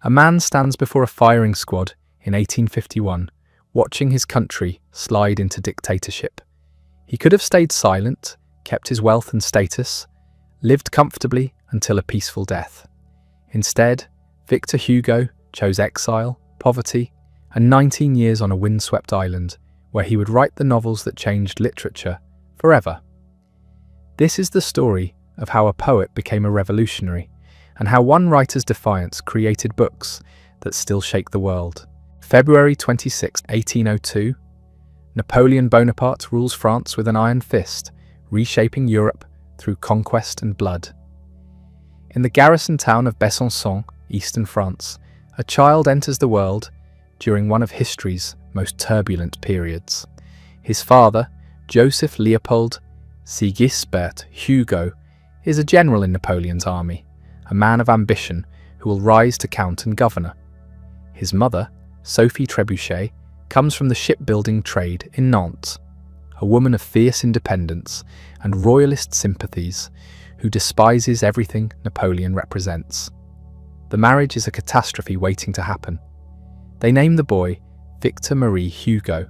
A man stands before a firing squad in 1851, watching his country slide into dictatorship. He could have stayed silent, kept his wealth and status, lived comfortably until a peaceful death. Instead, Victor Hugo chose exile, poverty, and 19 years on a windswept island, where he would write the novels that changed literature forever. This is the story of how a poet became a revolutionary, and how one writer's defiance created books that still shake the world. February 26, 1802, Napoleon Bonaparte rules France with an iron fist, reshaping Europe through conquest and blood. In the garrison town of Besançon, eastern France, a child enters the world during one of history's most turbulent periods. His father, Joseph Leopold Sigisbert Hugo, is a general in Napoleon's army, a man of ambition who will rise to count and governor. His mother, Sophie Trebuchet, comes from the shipbuilding trade in Nantes, a woman of fierce independence and royalist sympathies who despises everything Napoleon represents. The marriage is a catastrophe waiting to happen. They name the boy Victor Marie Hugo.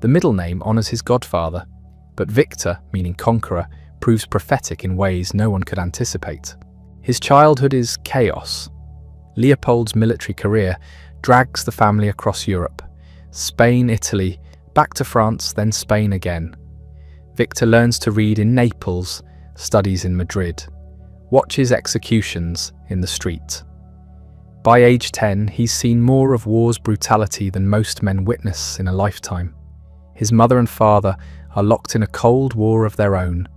The middle name honours his godfather, but Victor, meaning conqueror, proves prophetic in ways no one could anticipate. His childhood is chaos. Leopold's military career drags the family across Europe. Spain, Italy, back to France, then Spain again. Victor learns to read in Naples, studies in Madrid, watches executions in the street. By age 10, he's seen more of war's brutality than most men witness in a lifetime. His mother and father are locked in a cold war of their own,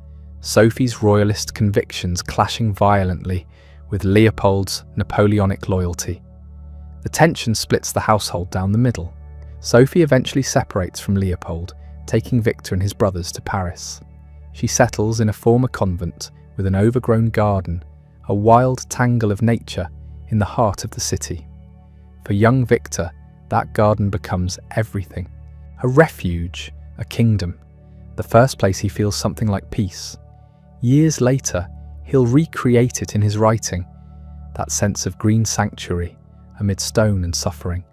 Sophie's royalist convictions clashing violently with Leopold's Napoleonic loyalty. The tension splits the household down the middle. Sophie eventually separates from Leopold, taking Victor and his brothers to Paris. She settles in a former convent with an overgrown garden, a wild tangle of nature in the heart of the city. For young Victor, that garden becomes everything. A refuge, a kingdom, the first place he feels something like peace. Years later, he'll recreate it in his writing, that sense of green sanctuary amid stone and suffering.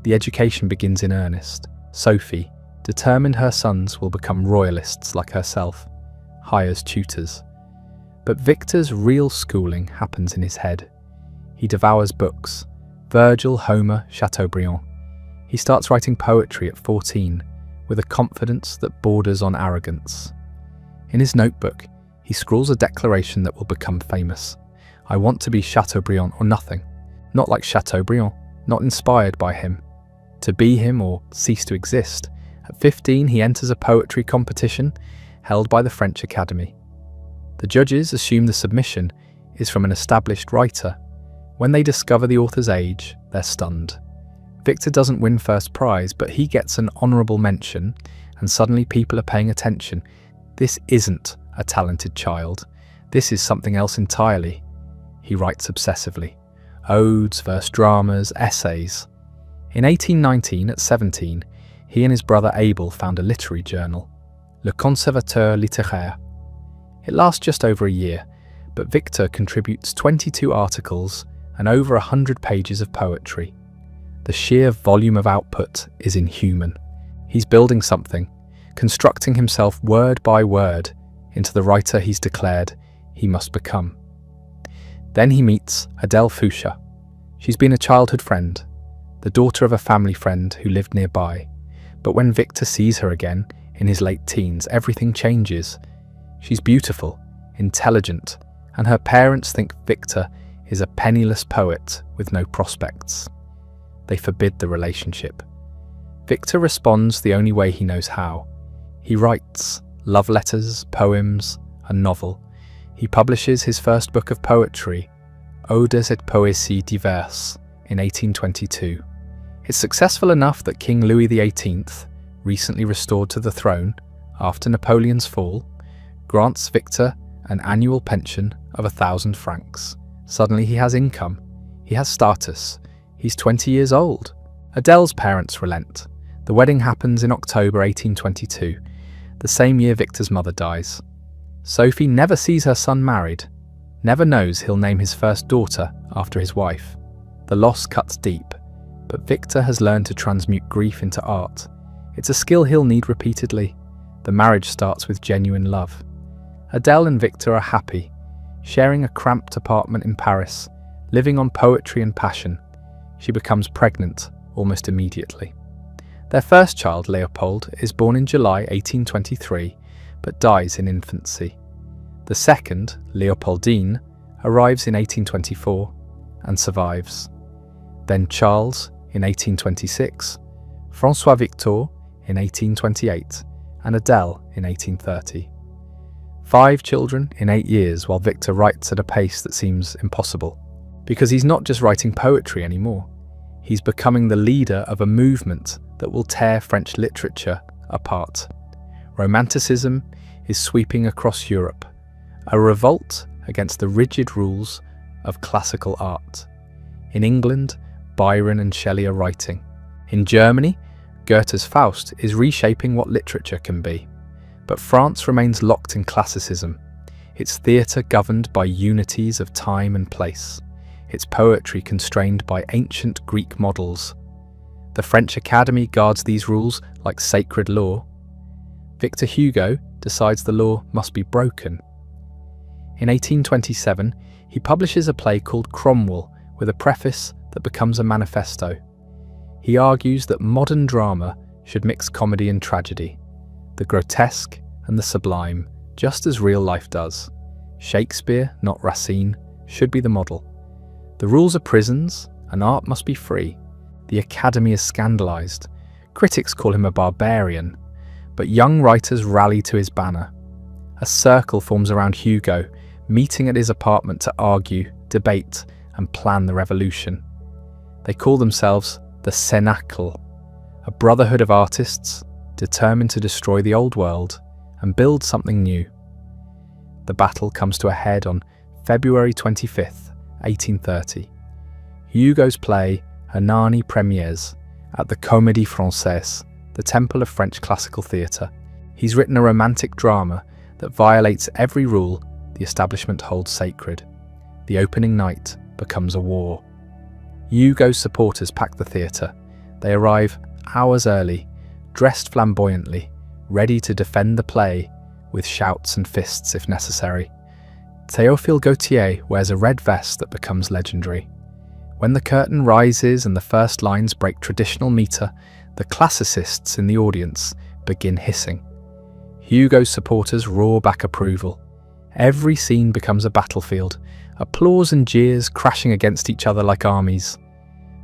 The education begins in earnest. Sophie, determined her sons will become royalists like herself, hires tutors. But Victor's real schooling happens in his head. He devours books, Virgil, Homer, Chateaubriand. He starts writing poetry at 14, with a confidence that borders on arrogance. In his notebook, he scrawls a declaration that will become famous. I want to be Chateaubriand or nothing. Not like Chateaubriand, not inspired by him. To be him or cease to exist. At 15, he enters a poetry competition held by the French Academy. The judges assume the submission is from an established writer. When they discover the author's age, they're stunned. Victor doesn't win first prize, but he gets an honourable mention, and suddenly people are paying attention. This isn't a talented child. This is something else entirely. He writes obsessively. Odes, verse dramas, essays. In 1819, at 17, he and his brother Abel found a literary journal, Le Conservateur littéraire. It lasts just over a year, but Victor contributes 22 articles and over 100 pages of poetry. The sheer volume of output is inhuman. He's building something, constructing himself word by word into the writer he's declared he must become. Then he meets Adèle Foucher. She's been a childhood friend, the daughter of a family friend who lived nearby. But when Victor sees her again, in his late teens, everything changes. She's beautiful, intelligent, and her parents think Victor is a penniless poet with no prospects. They forbid the relationship. Victor responds the only way he knows how. He writes love letters, poems, a novel. He publishes his first book of poetry, Odes et Poésies diverses, in 1822. It's successful enough that King Louis XVIII, recently restored to the throne after Napoleon's fall, grants Victor an annual pension of 1,000 francs. Suddenly he has income, he has status, he's 20 years old. Adèle's parents relent. The wedding happens in October 1822, the same year Victor's mother dies. Sophie never sees her son married. never knows he'll name his first daughter after his wife. The loss cuts deep, but Victor has learned to transmute grief into art. It's a skill he'll need repeatedly. The marriage starts with genuine love. Adele and Victor are happy, sharing a cramped apartment in Paris, living on poetry and passion. She becomes pregnant almost immediately. Their first child, Leopold, is born in July 1823, but dies in infancy. The second, Leopoldine, arrives in 1824 and survives. Then Charles in 1826, François Victor in 1828, and Adele in 1830. 5 children in 8 years, while Victor writes at a pace that seems impossible. Because he's not just writing poetry anymore. He's becoming the leader of a movement that will tear French literature apart. Romanticism is sweeping across Europe, a revolt against the rigid rules of classical art. In England, Byron and Shelley are writing. In Germany, Goethe's Faust is reshaping what literature can be. But France remains locked in classicism, its theatre governed by unities of time and place, its poetry constrained by ancient Greek models. The French Academy guards these rules like sacred law. Victor Hugo decides the law must be broken. In 1827, he publishes a play called Cromwell with a preface that becomes a manifesto. He argues that modern drama should mix comedy and tragedy, the grotesque and the sublime, just as real life does. Shakespeare, not Racine, should be the model. The rules are prisons, and art must be free. The Academy is scandalized. Critics call him a barbarian, but young writers rally to his banner. A circle forms around Hugo, meeting at his apartment to argue, debate, and plan the revolution. They call themselves the Cénacle, a brotherhood of artists determined to destroy the old world and build something new. The battle comes to a head on February 25th, 1830. Hugo's play Hernani premieres at the Comédie Française, the temple of French classical theatre. He's written a romantic drama that violates every rule the establishment holds sacred. The opening night becomes a war. Hugo's supporters pack the theatre. They arrive hours early, dressed flamboyantly, ready to defend the play with shouts and fists if necessary. Théophile Gautier wears a red vest that becomes legendary. When the curtain rises and the first lines break traditional metre, the classicists in the audience begin hissing. Hugo's supporters roar back approval. Every scene becomes a battlefield, applause and jeers crashing against each other like armies.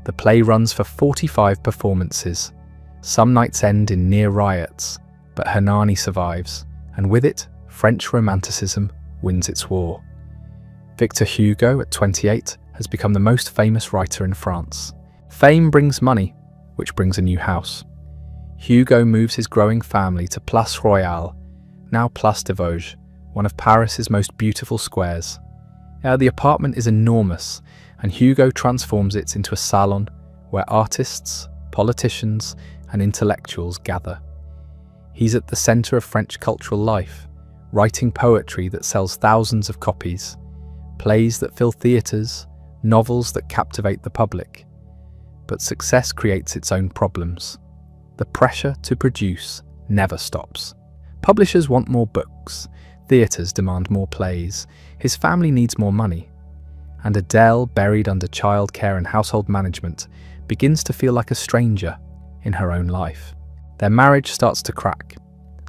The play runs for 45 performances. Some nights end in near riots, but Hernani survives, and with it, French Romanticism wins its war. Victor Hugo, at 28, has become the most famous writer in France. Fame brings money, which brings a new house. Hugo moves his growing family to Place Royale, now Place des Vosges, one of Paris's most beautiful squares. The apartment is enormous, and Hugo transforms it into a salon where artists, politicians, and intellectuals gather. He's at the centre of French cultural life, writing poetry that sells thousands of copies, plays that fill theatres, novels that captivate the public. But success creates its own problems. The pressure to produce never stops. Publishers want more books, theatres demand more plays, his family needs more money. And Adele, buried under childcare and household management, begins to feel like a stranger in her own life. Their marriage starts to crack.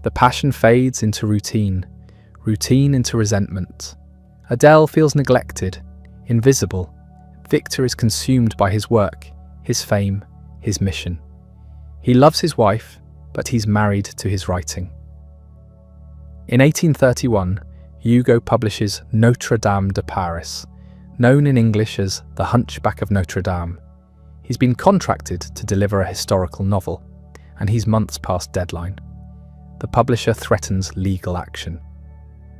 The passion fades into routine into resentment. Adele feels neglected, invisible. Victor is consumed by his work, his fame, his mission. He loves his wife, but he's married to his writing. In 1831, Hugo publishes Notre Dame de Paris, known in English as The Hunchback of Notre Dame. He's been contracted to deliver a historical novel, and he's months past deadline. The publisher threatens legal action.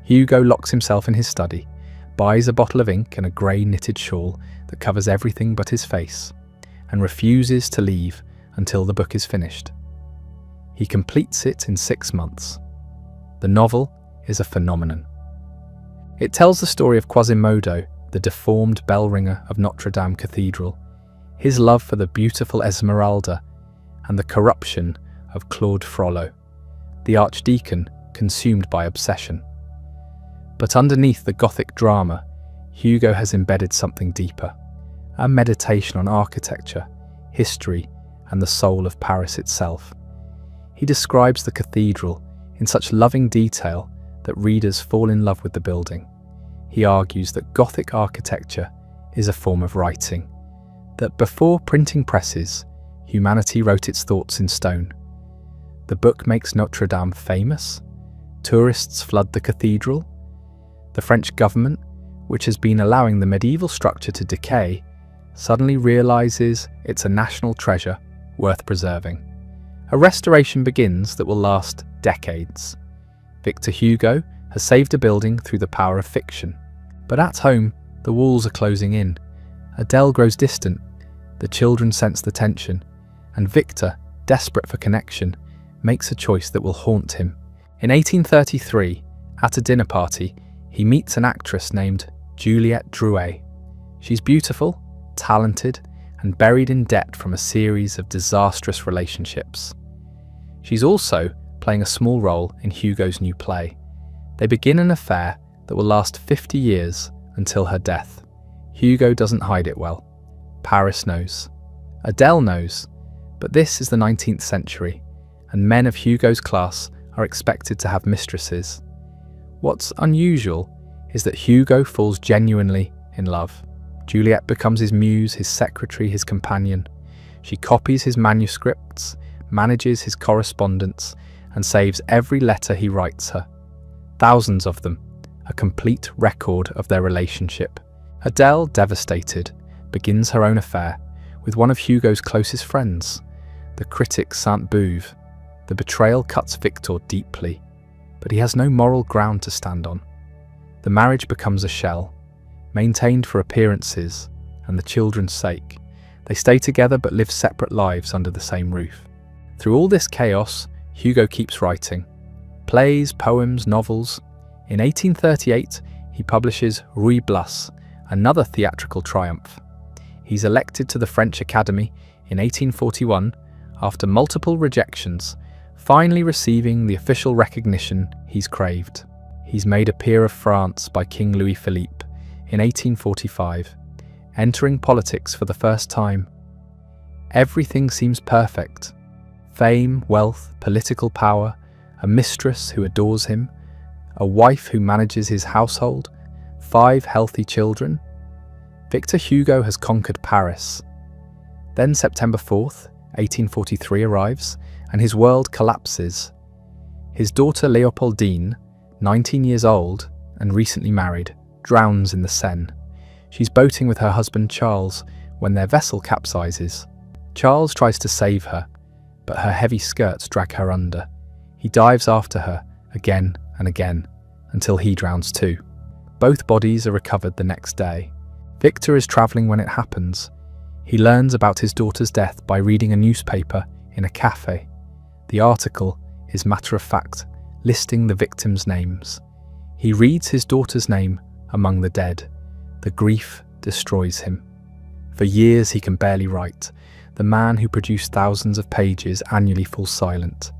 Hugo locks himself in his study, buys a bottle of ink and a grey knitted shawl that covers everything but his face, and refuses to leave until the book is finished. He completes it in 6 months. The novel is a phenomenon. It tells the story of Quasimodo, the deformed bell ringer of Notre Dame Cathedral, his love for the beautiful Esmeralda, and the corruption of Claude Frollo, the archdeacon consumed by obsession. But underneath the Gothic drama, Hugo has embedded something deeper, a meditation on architecture, history, and the soul of Paris itself. He describes the cathedral in such loving detail that readers fall in love with the building. He argues that Gothic architecture is a form of writing, that before printing presses, humanity wrote its thoughts in stone. The book makes Notre Dame famous. Tourists flood the cathedral. The French government, which has been allowing the medieval structure to decay, suddenly realizes it's a national treasure worth preserving. A restoration begins that will last decades. Victor Hugo has saved a building through the power of fiction. But at home, the walls are closing in. Adele grows distant. The children sense the tension. And Victor, desperate for connection, makes a choice that will haunt him. In 1833, at a dinner party, he meets an actress named Juliette Drouet. She's beautiful, talented, and buried in debt from a series of disastrous relationships. She's also playing a small role in Hugo's new play. They begin an affair that will last 50 years until her death. Hugo doesn't hide it well. Paris knows. Adele knows. But this is the 19th century, and men of Hugo's class are expected to have mistresses. What's unusual is that Hugo falls genuinely in love. Juliette becomes his muse, his secretary, his companion. She copies his manuscripts, manages his correspondence, and saves every letter he writes her. Thousands of them, a complete record of their relationship. Adele, devastated, begins her own affair with one of Hugo's closest friends, the critic Sainte-Beuve. The betrayal cuts Victor deeply, but he has no moral ground to stand on. The marriage becomes a shell, maintained for appearances and the children's sake. They stay together but live separate lives under the same roof. Through all this chaos, Hugo keeps writing. Plays, poems, novels. In 1838, he publishes Ruy Blas, another theatrical triumph. He's elected to the French Academy in 1841 after multiple rejections, finally receiving the official recognition he's craved. He's made a peer of France by King Louis Philippe in 1845, entering politics for the first time. Everything seems perfect. Fame, wealth, political power, a mistress who adores him, a wife who manages his household, 5 healthy children. Victor Hugo has conquered Paris. Then September 4th, 1843 arrives, and his world collapses. His daughter Leopoldine, 19 years old and recently married, drowns in the Seine. She's boating with her husband Charles when their vessel capsizes. Charles tries to save her, but her heavy skirts drag her under. He dives after her again and again until he drowns too. Both bodies are recovered the next day. Victor is travelling when it happens. He learns about his daughter's death by reading a newspaper in a cafe. The article is matter-of-fact, listing the victims' names. He reads his daughter's name among the dead. The grief destroys him. For years he can barely write. The man who produced thousands of pages annually falls silent.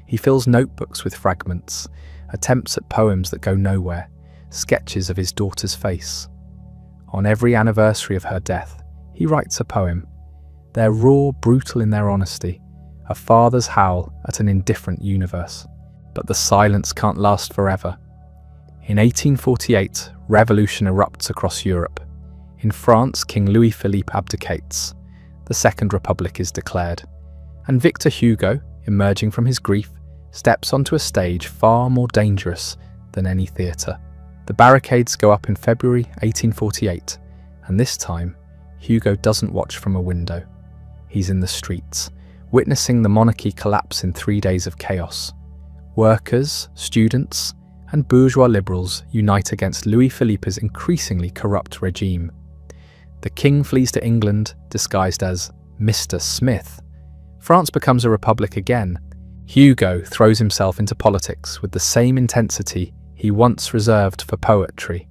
He fills notebooks with fragments, attempts at poems that go nowhere, sketches of his daughter's face. On every anniversary of her death, he writes a poem. They're raw, brutal in their honesty, a father's howl at an indifferent universe. But the silence can't last forever. In 1848, revolution erupts across Europe. In France, King Louis Philippe abdicates. The Second Republic is declared. And Victor Hugo, emerging from his grief, steps onto a stage far more dangerous than any theatre. The barricades go up in February 1848, and this time, Hugo doesn't watch from a window. He's in the streets, witnessing the monarchy collapse in 3 days of chaos. Workers, students, and bourgeois liberals unite against Louis Philippe's increasingly corrupt regime. The king flees to England, disguised as Mr. Smith. France becomes a republic again. Hugo throws himself into politics with the same intensity he once reserved for poetry.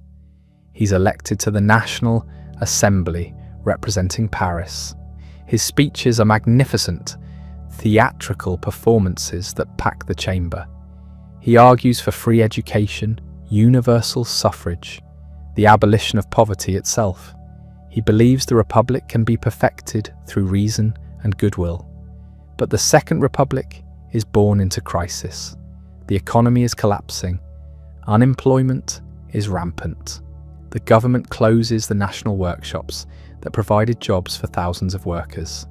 He's elected to the National Assembly representing Paris. His speeches are magnificent, theatrical performances that pack the chamber. He argues for free education, universal suffrage, the abolition of poverty itself. He believes the Republic can be perfected through reason and goodwill. But the Second Republic is born into crisis. The economy is collapsing. Unemployment is rampant. The government closes the national workshops that provided jobs for thousands of workers.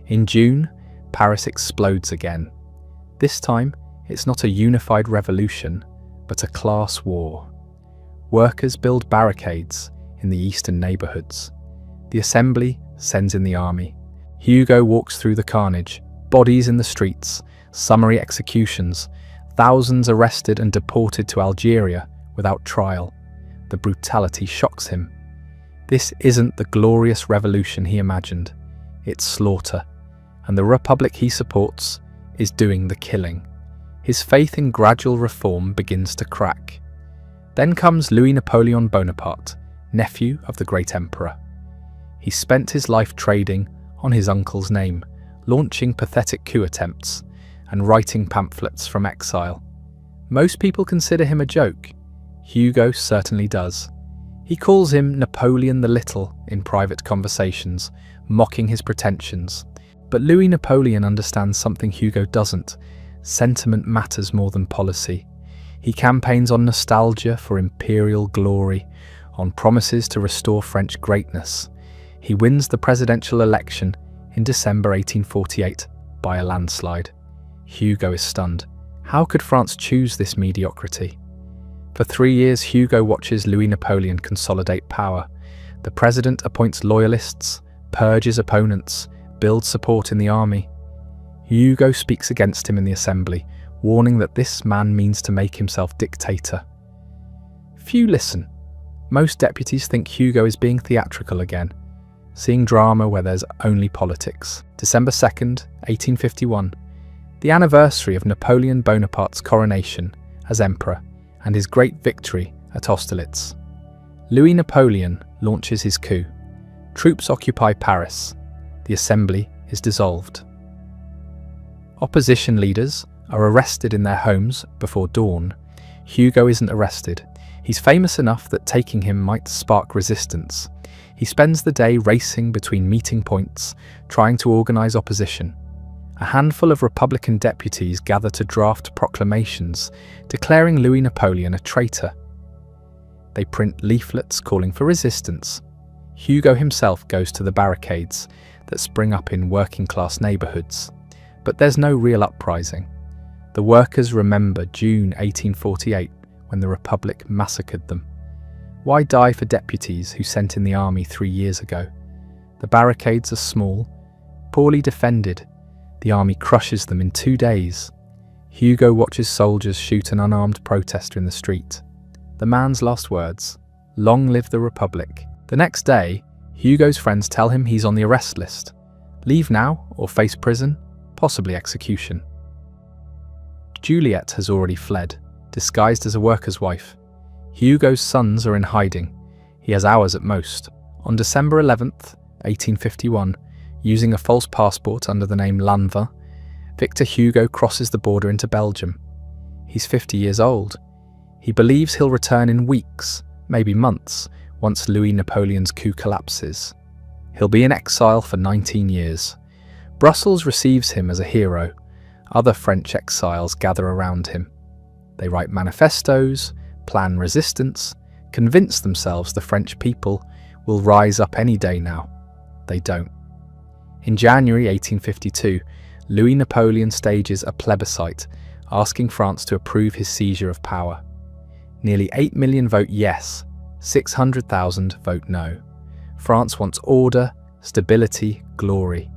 In June, Paris explodes again. This time, it's not a unified revolution, but a class war. Workers build barricades in the eastern neighbourhoods. The Assembly sends in the army. Hugo walks through the carnage, bodies in the streets, summary executions, thousands arrested and deported to Algeria without trial. The brutality shocks him. This isn't the glorious revolution he imagined. It's slaughter, and the Republic he supports is doing the killing. His faith in gradual reform begins to crack. Then comes Louis-Napoleon Bonaparte, nephew of the great emperor. He spent his life trading on his uncle's name, launching pathetic coup attempts and writing pamphlets from exile. Most people consider him a joke. Hugo certainly does. He calls him Napoleon the Little in private conversations, mocking his pretensions. But Louis Napoleon understands something Hugo doesn't. Sentiment matters more than policy. He campaigns on nostalgia for imperial glory, on promises to restore French greatness. He wins the presidential election in December 1848 by a landslide. Hugo is stunned. How could France choose this mediocrity? For 3 years, Hugo watches Louis Napoleon consolidate power. The president appoints loyalists, purges opponents, builds support in the army. Hugo speaks against him in the assembly, warning that this man means to make himself dictator. Few listen. Most deputies think Hugo is being theatrical again, seeing drama where there's only politics. December 2nd, 1851, the anniversary of Napoleon Bonaparte's coronation as emperor and his great victory at Austerlitz. Louis Napoleon launches his coup. Troops occupy Paris. The assembly is dissolved. Opposition leaders are arrested in their homes before dawn. Hugo isn't arrested. He's famous enough that taking him might spark resistance. He spends the day racing between meeting points, trying to organise opposition. A handful of Republican deputies gather to draft proclamations declaring Louis Napoleon a traitor. They print leaflets calling for resistance. Hugo himself goes to the barricades that spring up in working-class neighbourhoods. But there's no real uprising. The workers remember June 1848 when the Republic massacred them. Why die for deputies who sent in the army 3 years ago? The barricades are small, poorly defended. The army crushes them in 2 days. Hugo watches soldiers shoot an unarmed protester in the street. The man's last words, "Long live the Republic." The next day, Hugo's friends tell him he's on the arrest list. Leave now or face prison, possibly execution. Juliet has already fled, disguised as a worker's wife. Hugo's sons are in hiding. He has hours at most. On December 11th, 1851, using a false passport under the name Lanvin, Victor Hugo crosses the border into Belgium. He's 50 years old. He believes he'll return in weeks, maybe months, once Louis Napoleon's coup collapses. He'll be in exile for 19 years. Brussels receives him as a hero. Other French exiles gather around him. They write manifestos, plan resistance, convince themselves the French people will rise up any day now. They don't. In January 1852, Louis Napoleon stages a plebiscite, asking France to approve his seizure of power. Nearly 8 million vote yes, 600,000 vote no. France wants order, stability, glory.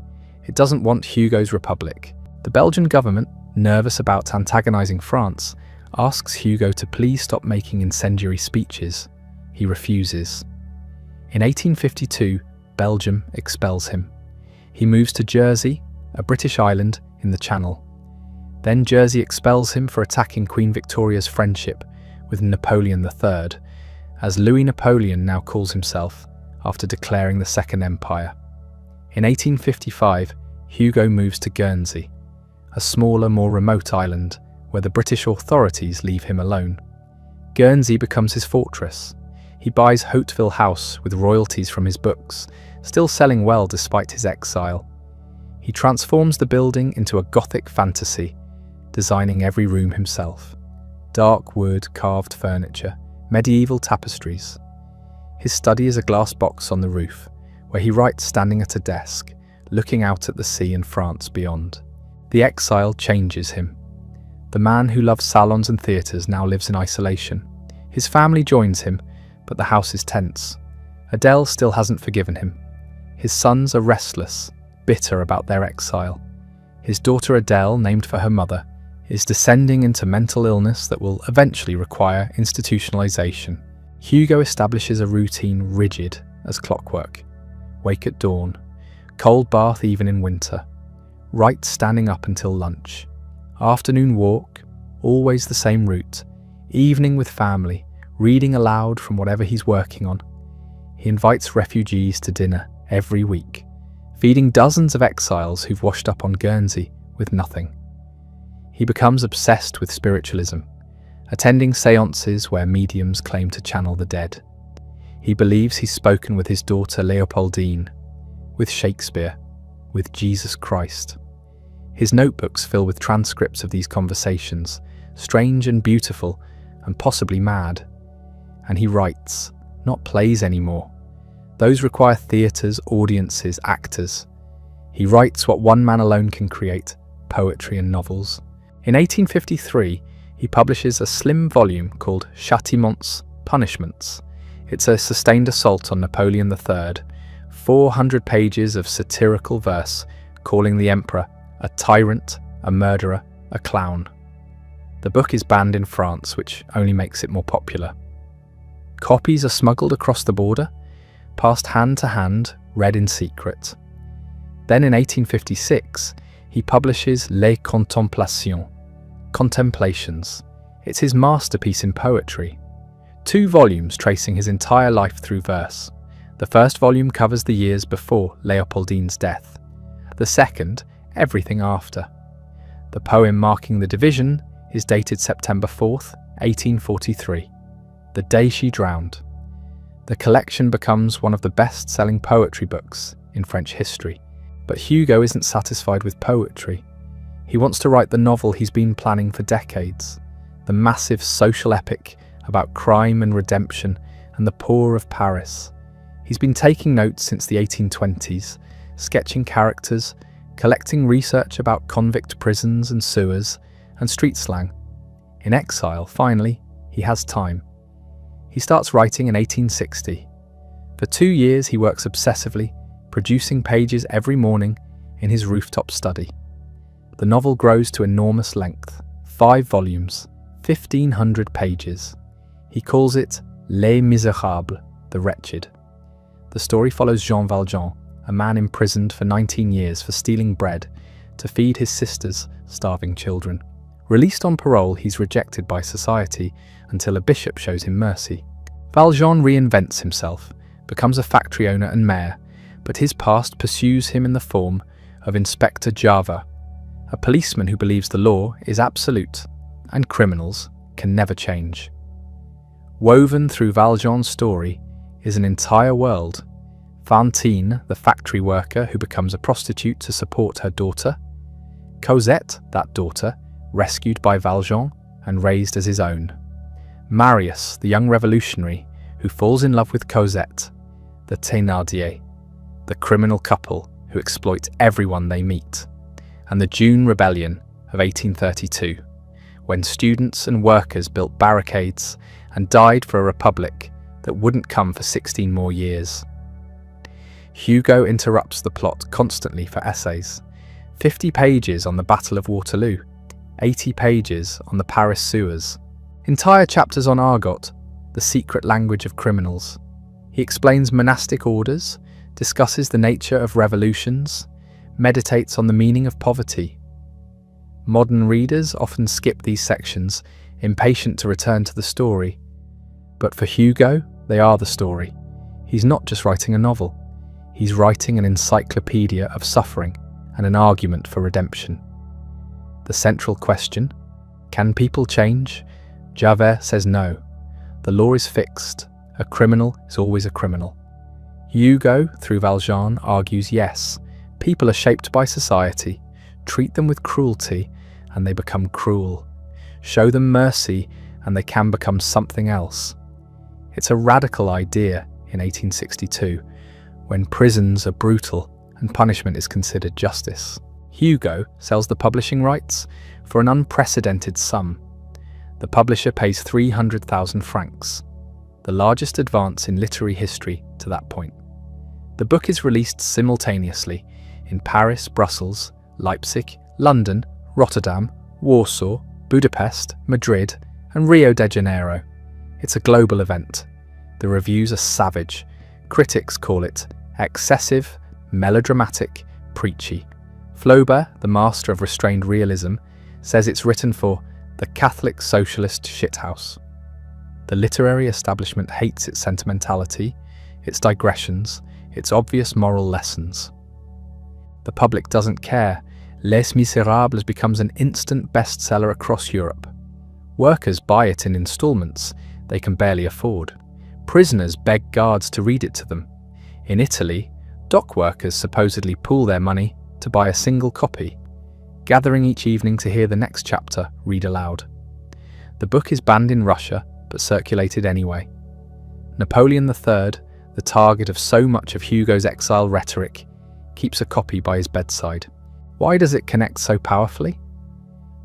It doesn't want Hugo's republic. The Belgian government, nervous about antagonizing France, asks Hugo to please stop making incendiary speeches. He refuses. In 1852, Belgium expels him. He moves to Jersey, a British island in the Channel. Then Jersey expels him for attacking Queen Victoria's friendship with Napoleon III, as Louis Napoleon now calls himself after declaring the Second Empire. In 1855, Hugo moves to Guernsey, a smaller, more remote island where the British authorities leave him alone. Guernsey becomes his fortress. He buys Hauteville House with royalties from his books, still selling well despite his exile. He transforms the building into a Gothic fantasy, designing every room himself. Dark wood, carved furniture, medieval tapestries. His study is a glass box on the roof, where he writes standing at a desk, looking out at the sea and France beyond. The exile changes him. The man who loves salons and theatres now lives in isolation. His family joins him, but the house is tense. Adele still hasn't forgiven him. His sons are restless, bitter about their exile. His daughter Adele, named for her mother, is descending into mental illness that will eventually require institutionalization. Hugo establishes a routine rigid as clockwork. Wake at dawn, cold bath even in winter, write standing up until lunch, afternoon walk, always the same route, evening with family, reading aloud from whatever he's working on. He invites refugees to dinner every week, feeding dozens of exiles who've washed up on Guernsey with nothing. He becomes obsessed with spiritualism, attending seances where mediums claim to channel the dead. He believes he's spoken with his daughter Leopoldine, with Shakespeare, with Jesus Christ. His notebooks fill with transcripts of these conversations, strange and beautiful, and possibly mad. And he writes, not plays anymore. Those require theatres, audiences, actors. He writes what one man alone can create, poetry and novels. In 1853, he publishes a slim volume called Châtiments, Punishments. It's a sustained assault on Napoleon III, 400 pages of satirical verse calling the emperor a tyrant, a murderer, a clown. The book is banned in France, which only makes it more popular. Copies are smuggled across the border, passed hand to hand, read in secret. Then in 1856, he publishes Les Contemplations, Contemplations. It's his masterpiece in poetry. 2 volumes tracing his entire life through verse. The first volume covers the years before Leopoldine's death. The second, everything after. The poem marking the division is dated September 4th, 1843, the day she drowned. The collection becomes one of the best-selling poetry books in French history. But Hugo isn't satisfied with poetry. He wants to write the novel he's been planning for decades, the massive social epic about crime and redemption and the poor of Paris. He's been taking notes since the 1820s, sketching characters, collecting research about convict prisons and sewers, and street slang. In exile, finally, he has time. He starts writing in 1860. For 2 years he works obsessively, producing pages every morning in his rooftop study. The novel grows to enormous length, 5 volumes, 1,500 pages. He calls it Les Misérables, the Wretched. The story follows Jean Valjean, a man imprisoned for 19 years for stealing bread to feed his sister's starving children. Released on parole, he's rejected by society until a bishop shows him mercy. Valjean reinvents himself, becomes a factory owner and mayor, but his past pursues him in the form of Inspector Java, a policeman who believes the law is absolute and criminals can never change. Woven through Valjean's story is an entire world. Fantine, the factory worker who becomes a prostitute to support her daughter. Cosette, that daughter, rescued by Valjean and raised as his own. Marius, the young revolutionary who falls in love with Cosette. The Thénardier, the criminal couple who exploit everyone they meet. And the June Rebellion of 1832, when students and workers built barricades and died for a republic that wouldn't come for 16 more years. Hugo interrupts the plot constantly for essays. 50 pages on the Battle of Waterloo, 80 pages on the Paris sewers, entire chapters on argot, the secret language of criminals. He explains monastic orders, discusses the nature of revolutions, meditates on the meaning of poverty. Modern readers often skip these sections, impatient to return to the story. But for Hugo, they are the story. He's not just writing a novel. He's writing an encyclopedia of suffering and an argument for redemption. The central question, can people change? Javert says no. The law is fixed. A criminal is always a criminal. Hugo, through Valjean, argues yes, people are shaped by society. Treat them with cruelty and they become cruel. Show them mercy and they can become something else. It's a radical idea in 1862, when prisons are brutal and punishment is considered justice. Hugo sells the publishing rights for an unprecedented sum. The publisher pays 300,000 francs, the largest advance in literary history to that point. The book is released simultaneously in Paris, Brussels, Leipzig, London, Rotterdam, Warsaw, Budapest, Madrid, and Rio de Janeiro. It's a global event. The reviews are savage. Critics call it excessive, melodramatic, preachy. Flaubert, the master of restrained realism, says it's written for the Catholic socialist shithouse. The literary establishment hates its sentimentality, its digressions, its obvious moral lessons. The public doesn't care. Les Miserables becomes an instant bestseller across Europe. Workers buy it in installments they can barely afford. Prisoners beg guards to read it to them. In Italy, dock workers supposedly pool their money to buy a single copy, gathering each evening to hear the next chapter read aloud. The book is banned in Russia, but circulated anyway. Napoleon III, the target of so much of Hugo's exile rhetoric, keeps a copy by his bedside. Why does it connect so powerfully?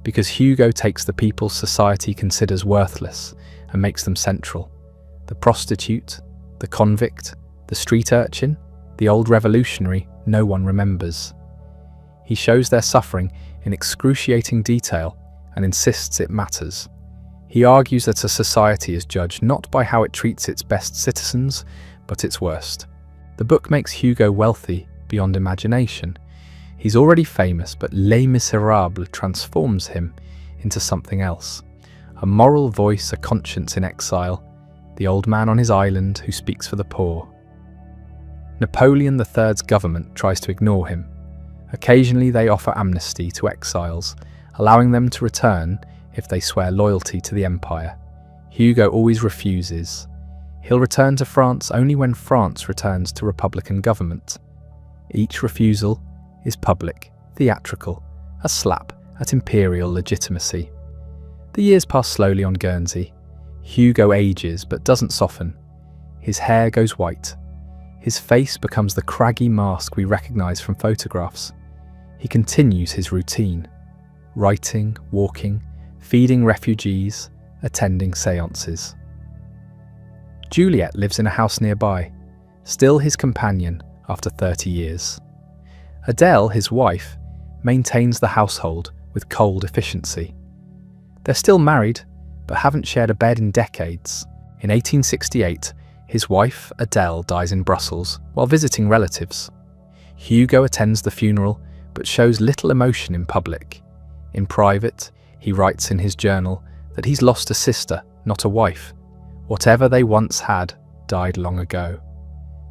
Because Hugo takes the people society considers worthless and makes them central. The prostitute, the convict, the street urchin, the old revolutionary no one remembers. He shows their suffering in excruciating detail and insists it matters. He argues that a society is judged not by how it treats its best citizens, but its worst. The book makes Hugo wealthy beyond imagination. He's already famous, but Les Miserables transforms him into something else. A moral voice, a conscience in exile, the old man on his island who speaks for the poor. Napoleon III's government tries to ignore him. Occasionally they offer amnesty to exiles, allowing them to return if they swear loyalty to the empire. Hugo always refuses. He'll return to France only when France returns to republican government. Each refusal is public, theatrical, a slap at imperial legitimacy. The years pass slowly on Guernsey. Hugo ages but doesn't soften. His hair goes white. His face becomes the craggy mask we recognise from photographs. He continues his routine, writing, walking, feeding refugees, attending séances. Juliet lives in a house nearby, still his companion after 30 years. Adele, his wife, maintains the household with cold efficiency. They're still married, but haven't shared a bed in decades. In 1868, his wife, Adele, dies in Brussels while visiting relatives. Hugo attends the funeral, but shows little emotion in public. In private, he writes in his journal that he's lost a sister, not a wife. Whatever they once had died long ago.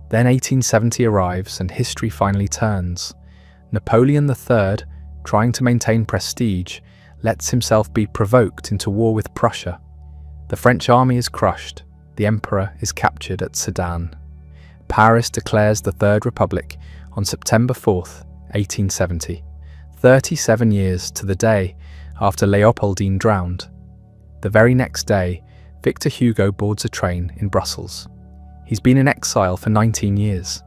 Then 1870 arrives and history finally turns. Napoleon III, trying to maintain prestige, lets himself be provoked into war with Prussia. The French army is crushed. The emperor is captured at Sedan. Paris declares the Third Republic on September 4th, 1870, 37 years to the day after Léopoldine drowned. The very next day, Victor Hugo boards a train in Brussels. He's been in exile for 19 years.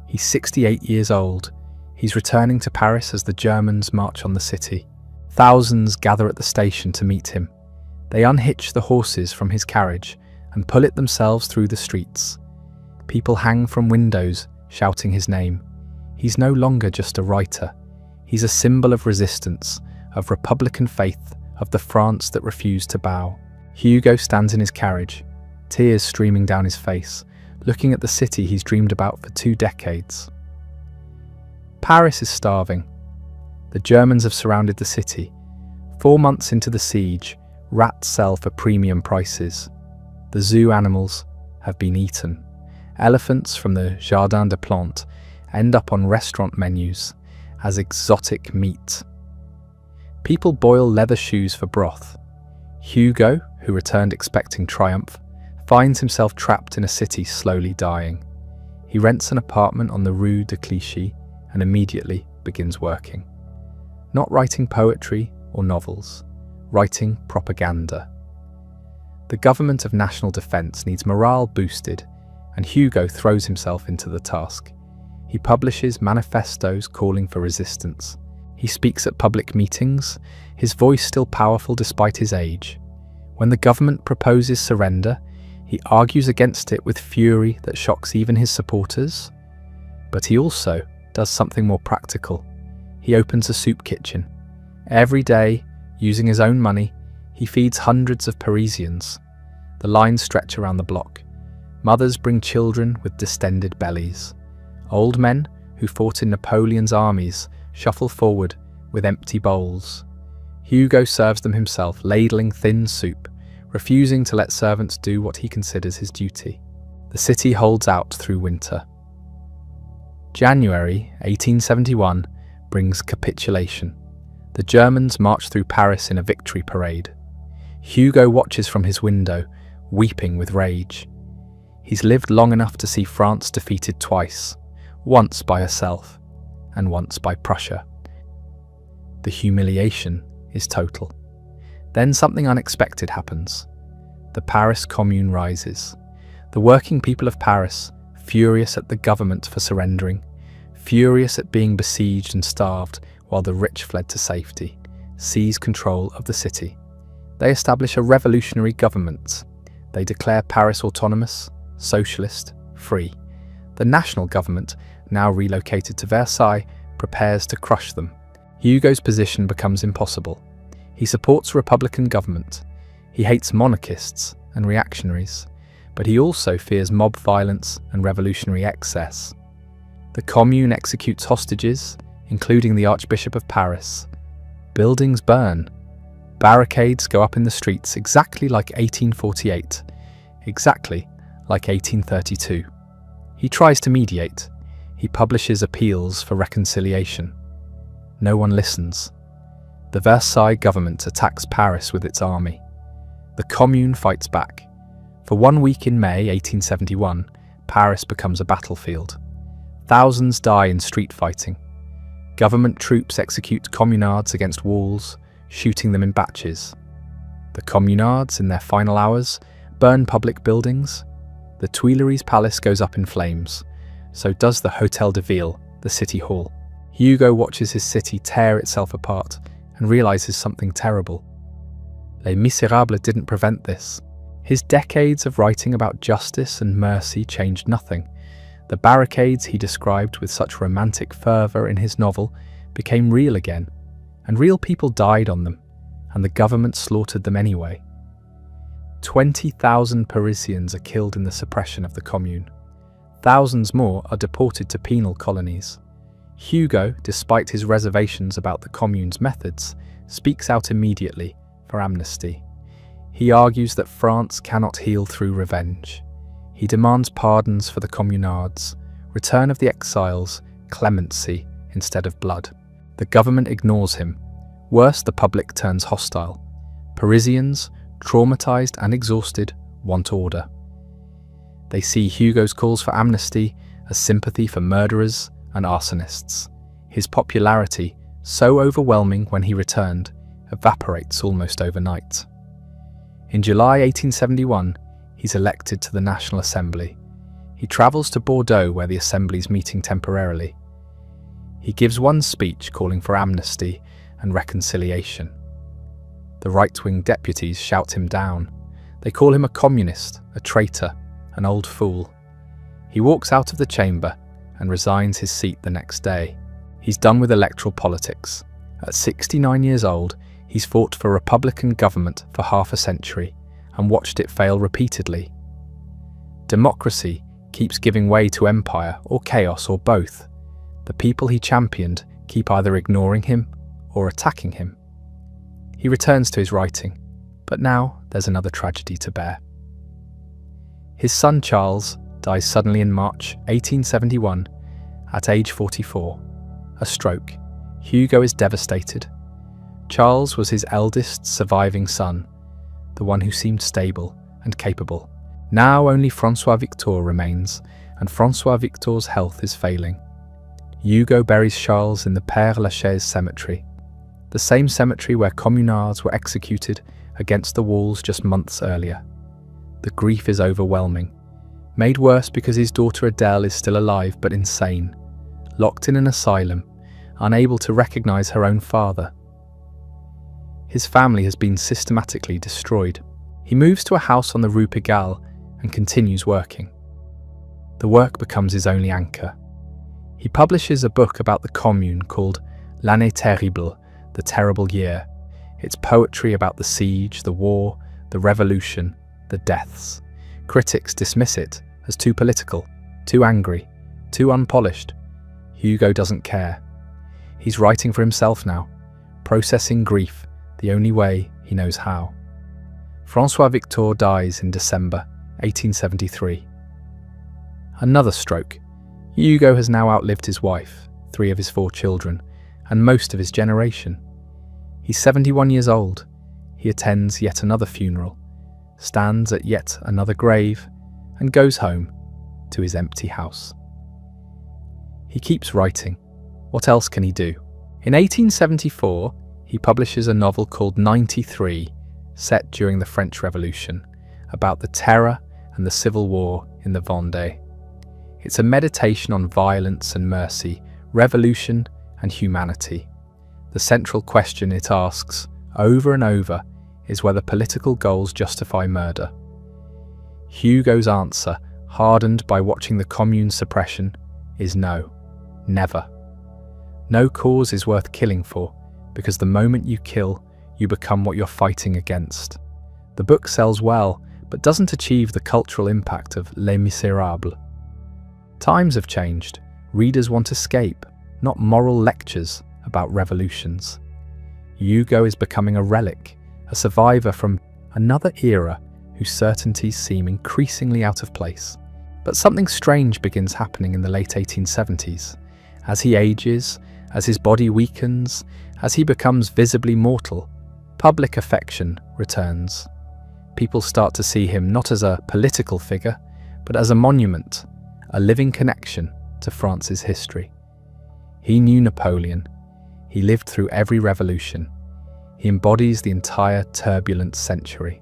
He's 68 years old. He's returning to Paris as the Germans march on the city. Thousands gather at the station to meet him. They unhitch the horses from his carriage and pull it themselves through the streets. People hang from windows, shouting his name. He's no longer just a writer. He's a symbol of resistance, of republican faith, of the France that refused to bow. Hugo stands in his carriage, tears streaming down his face, looking at the city he's dreamed about for 2 decades. Paris is starving. The Germans have surrounded the city. 4 months into the siege, Rats sell for premium prices. The zoo animals have been eaten. Elephants from the Jardin des Plantes end up on restaurant menus as exotic meat. People boil leather shoes for broth. Hugo, who returned expecting triumph, finds himself trapped in a city slowly dying. He rents an apartment on the Rue de Clichy and immediately begins working. Not writing poetry or novels, writing propaganda. The government of national defense needs morale boosted, and Hugo throws himself into the task. He publishes manifestos calling for resistance. He speaks at public meetings, his voice still powerful despite his age. When the government proposes surrender, he argues against it with fury that shocks even his supporters. But he also does something more practical. He opens a soup kitchen. Every day, using his own money, he feeds hundreds of Parisians. The lines stretch around the block. Mothers bring children with distended bellies. Old men who fought in Napoleon's armies shuffle forward with empty bowls. Hugo serves them himself, ladling thin soup, refusing to let servants do what he considers his duty. The city holds out through winter. January 1871 brings capitulation. The Germans march through Paris in a victory parade. Hugo watches from his window, weeping with rage. He's lived long enough to see France defeated twice, once by herself and once by Prussia. The humiliation is total. Then something unexpected happens. The Paris Commune rises. The working people of Paris, furious at the government for surrendering, furious at being besieged and starved while the rich fled to safety, seize control of the city. They establish a revolutionary government. They declare Paris autonomous, socialist, free. The national government, now relocated to Versailles, prepares to crush them. Hugo's position becomes impossible. He supports a republican government. He hates monarchists and reactionaries, but he also fears mob violence and revolutionary excess. The Commune executes hostages, including the Archbishop of Paris. Buildings burn. Barricades go up in the streets exactly like 1848, exactly like 1832. He tries to mediate. He publishes appeals for reconciliation. No one listens. The Versailles government attacks Paris with its army. The Commune fights back. For 1 week in May 1871, Paris becomes a battlefield. Thousands die in street fighting. Government troops execute communards against walls, shooting them in batches. The communards, in their final hours, burn public buildings. The Tuileries Palace goes up in flames. So does the Hôtel de Ville, the city hall. Hugo watches his city tear itself apart and realizes something terrible. Les Misérables didn't prevent this. His decades of writing about justice and mercy changed nothing. The barricades he described with such romantic fervour in his novel became real again, and real people died on them, and the government slaughtered them anyway. 20,000 Parisians are killed in the suppression of the Commune. Thousands more are deported to penal colonies. Hugo, despite his reservations about the Commune's methods, speaks out immediately for amnesty. He argues that France cannot heal through revenge. He demands pardons for the communards, return of the exiles, clemency instead of blood. The government ignores him. Worse, the public turns hostile. Parisians, traumatized and exhausted, want order. They see Hugo's calls for amnesty as sympathy for murderers and arsonists. His popularity, so overwhelming when he returned, evaporates almost overnight. In July 1871, he's elected to the National Assembly. He travels to Bordeaux, where the Assembly's meeting temporarily. He gives one speech calling for amnesty and reconciliation. The right-wing deputies shout him down. They call him a communist, a traitor, an old fool. He walks out of the chamber and resigns his seat the next day. He's done with electoral politics. At 69 years old, he's fought for Republican government for half a century and watched it fail repeatedly. Democracy keeps giving way to empire or chaos or both. The people he championed keep either ignoring him or attacking him. He returns to his writing. But now there's another tragedy to bear. His son Charles dies suddenly in March 1871 at age 44. A stroke. Hugo is devastated. Charles was his eldest surviving son, the one who seemed stable and capable. Now only François Victor remains, and François Victor's health is failing. Hugo buries Charles in the Père Lachaise cemetery, the same cemetery where communards were executed against the walls just months earlier. The grief is overwhelming, made worse because his daughter Adele is still alive but insane, locked in an asylum, unable to recognize her own father. His family has been systematically destroyed. He moves to a house on the Rue Pigalle and continues working. The work becomes his only anchor. He publishes a book about the Commune called L'année terrible, the terrible year. It's poetry about the siege, the war, the revolution, the deaths. Critics dismiss it as too political, too angry, too unpolished. Hugo doesn't care. He's writing for himself now, processing grief the only way he knows how. François Victor dies in December 1873. Another stroke. Hugo has now outlived his wife, 3 of his 4 children, and most of his generation. He's 71 years old. He attends yet another funeral, stands at yet another grave, and goes home to his empty house. He keeps writing. What else can he do? In 1874, he publishes a novel called 93, set during the French Revolution, about the terror and the civil war in the Vendée. It's a meditation on violence and mercy, revolution and humanity. The central question it asks, over and over, is whether political goals justify murder. Hugo's answer, hardened by watching the Commune's suppression, is no, never. No cause is worth killing for, because the moment you kill, you become what you're fighting against. The book sells well, but doesn't achieve the cultural impact of Les Misérables. Times have changed. Readers want escape, not moral lectures about revolutions. Hugo is becoming a relic, a survivor from another era whose certainties seem increasingly out of place. But something strange begins happening in the late 1870s. As he ages, as his body weakens, as he becomes visibly mortal, public affection returns. People start to see him not as a political figure, but as a monument, a living connection to France's history. He knew Napoleon. He lived through every revolution. He embodies the entire turbulent century.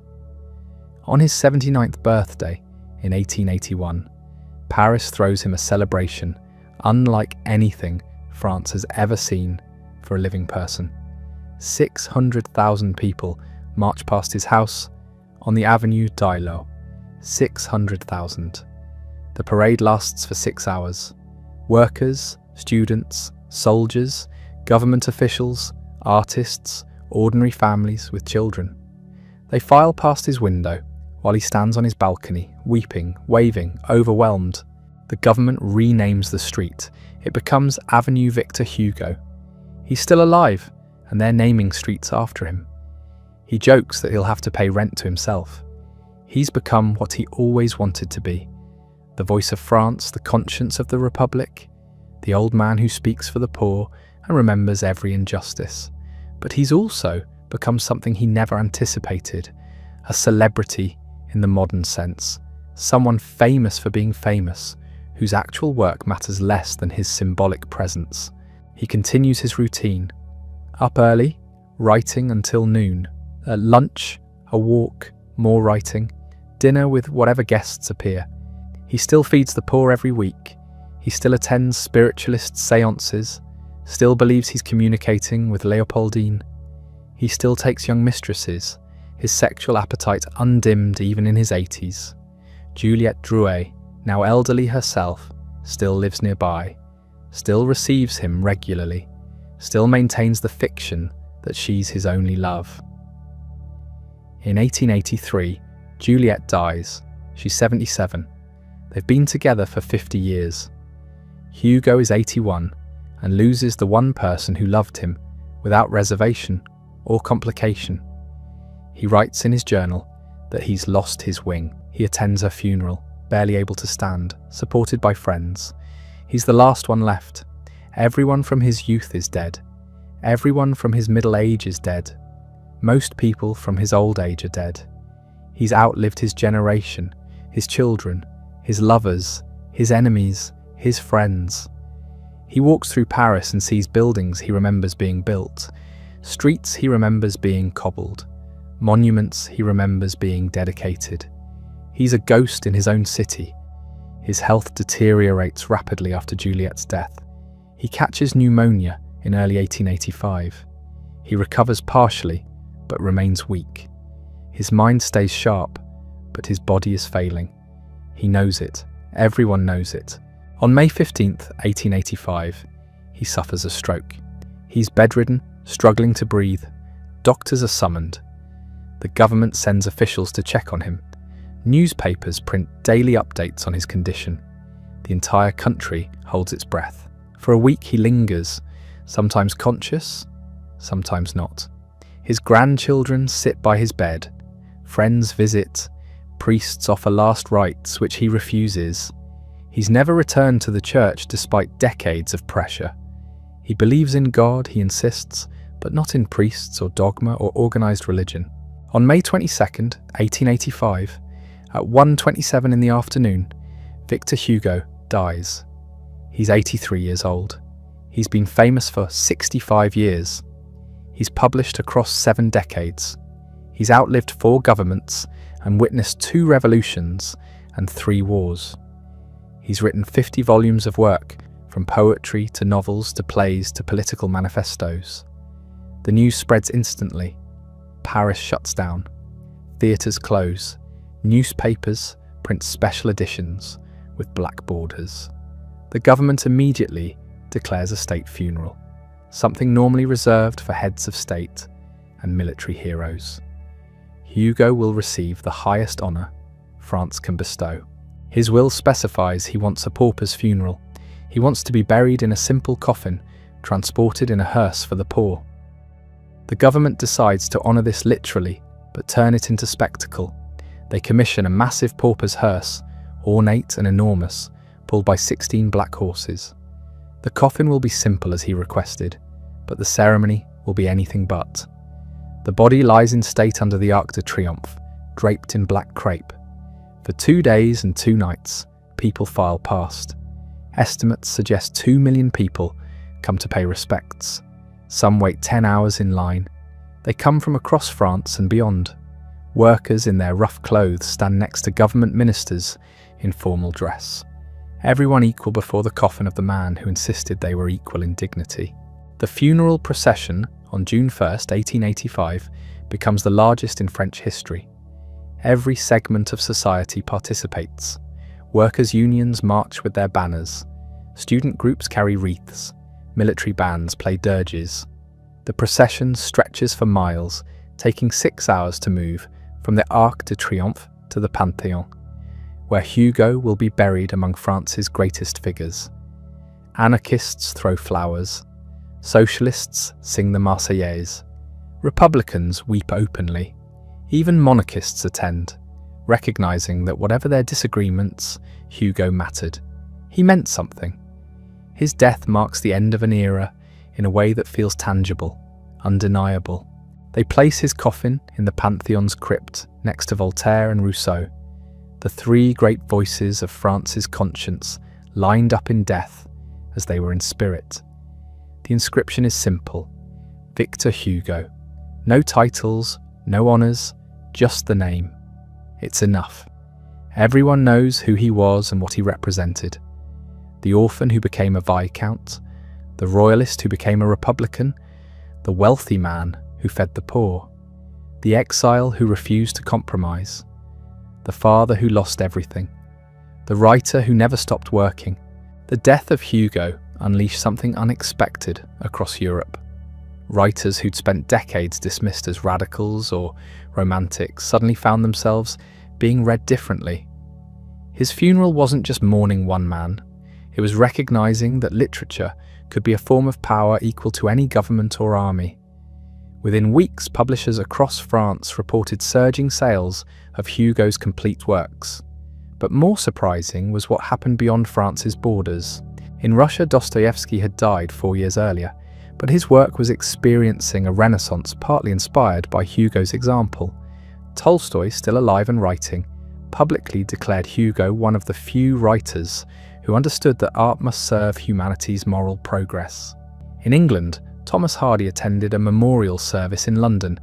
On his 79th birthday in 1881, Paris throws him a celebration unlike anything France has ever seen for a living person. 600,000 people march past his house on the Avenue d'Eylau. 600,000. The parade lasts for 6 hours. Workers, students, soldiers, government officials, artists, ordinary families with children. They file past his window while he stands on his balcony, weeping, waving, overwhelmed. The government renames the street. It becomes Avenue Victor Hugo. He's still alive, and they're naming streets after him. He jokes that he'll have to pay rent to himself. He's become what he always wanted to be. The voice of France, the conscience of the Republic, the old man who speaks for the poor and remembers every injustice. But he's also become something he never anticipated, a celebrity in the modern sense, someone famous for being famous, whose actual work matters less than his symbolic presence. He continues his routine, up early, writing until noon, at lunch, a walk, more writing, dinner with whatever guests appear. He still feeds the poor every week. He still attends spiritualist seances, still believes he's communicating with Leopoldine. He still takes young mistresses, his sexual appetite undimmed even in his 80s. Juliette Drouet, now elderly herself, still lives nearby, still receives him regularly, still maintains the fiction that she's his only love. In 1883, Juliette dies. She's 77. They've been together for 50 years. Hugo is 81 and loses the one person who loved him without reservation or complication. He writes in his journal that he's lost his wing. He attends her funeral, barely able to stand, supported by friends. He's the last one left. Everyone from his youth is dead. Everyone from his middle age is dead. Most people from his old age are dead. He's outlived his generation, his children, his lovers, his enemies, his friends. He walks through Paris and sees buildings he remembers being built, streets he remembers being cobbled, monuments he remembers being dedicated. He's a ghost in his own city. His health deteriorates rapidly after Juliet's death. He catches pneumonia in early 1885. He recovers partially, but remains weak. His mind stays sharp, but his body is failing. He knows it. Everyone knows it. On May 15th, 1885, he suffers a stroke. He's bedridden, struggling to breathe. Doctors are summoned. The government sends officials to check on him. Newspapers print daily updates on his condition. The entire country holds its breath. For a week he lingers, sometimes conscious, sometimes not. His grandchildren sit by his bed. Friends visit. Priests offer last rites, which he refuses. He's never returned to the church despite decades of pressure. He believes in God, he insists, but not in priests or dogma or organized religion. On May 22nd, 1885, at 1:27 in the afternoon, Victor Hugo dies. He's 83 years old. He's been famous for 65 years. He's published across 7 decades. He's outlived 4 governments and witnessed 2 revolutions and 3 wars. He's written 50 volumes of work, from poetry to novels to plays to political manifestos. The news spreads instantly. Paris shuts down. Theatres close. Newspapers print special editions with black borders. The government immediately declares a state funeral, something normally reserved for heads of state and military heroes. Hugo will receive the highest honour France can bestow. His will specifies he wants a pauper's funeral. He wants to be buried in a simple coffin, transported in a hearse for the poor. The government decides to honour this literally, but turn it into spectacle. They commission a massive pauper's hearse, ornate and enormous, pulled by 16 black horses. The coffin will be simple as he requested, but the ceremony will be anything but. The body lies in state under the Arc de Triomphe, draped in black crepe. For 2 days and 2 nights, people file past. Estimates suggest 2 million people come to pay respects. Some wait 10 hours in line. They come from across France and beyond. Workers in their rough clothes stand next to government ministers in formal dress. Everyone equal before the coffin of the man who insisted they were equal in dignity. The funeral procession on June 1st, 1885, becomes the largest in French history. Every segment of society participates. Workers' unions march with their banners. Student groups carry wreaths. Military bands play dirges. The procession stretches for miles, taking 6 hours to move from the Arc de Triomphe to the Panthéon, where Hugo will be buried among France's greatest figures. Anarchists throw flowers. Socialists sing the Marseillaise. Republicans weep openly. Even monarchists attend, recognizing that whatever their disagreements, Hugo mattered. He meant something. His death marks the end of an era in a way that feels tangible, undeniable. They place his coffin in the Pantheon's crypt next to Voltaire and Rousseau, the 3 great voices of France's conscience lined up in death as they were in spirit. The inscription is simple: Victor Hugo. No titles, no honours, just the name. It's enough. Everyone knows who he was and what he represented. The orphan who became a viscount, the royalist who became a republican, the wealthy man who fed the poor, the exile who refused to compromise, the father who lost everything, the writer who never stopped working. The death of Hugo unleashed something unexpected across Europe. Writers who'd spent decades dismissed as radicals or romantics suddenly found themselves being read differently. His funeral wasn't just mourning one man, it was recognizing that literature could be a form of power equal to any government or army. Within weeks, publishers across France reported surging sales of Hugo's complete works. But more surprising was what happened beyond France's borders. In Russia, Dostoevsky had died 4 years earlier, but his work was experiencing a renaissance partly inspired by Hugo's example. Tolstoy, still alive and writing, publicly declared Hugo one of the few writers who understood that art must serve humanity's moral progress. In England, Thomas Hardy attended a memorial service in London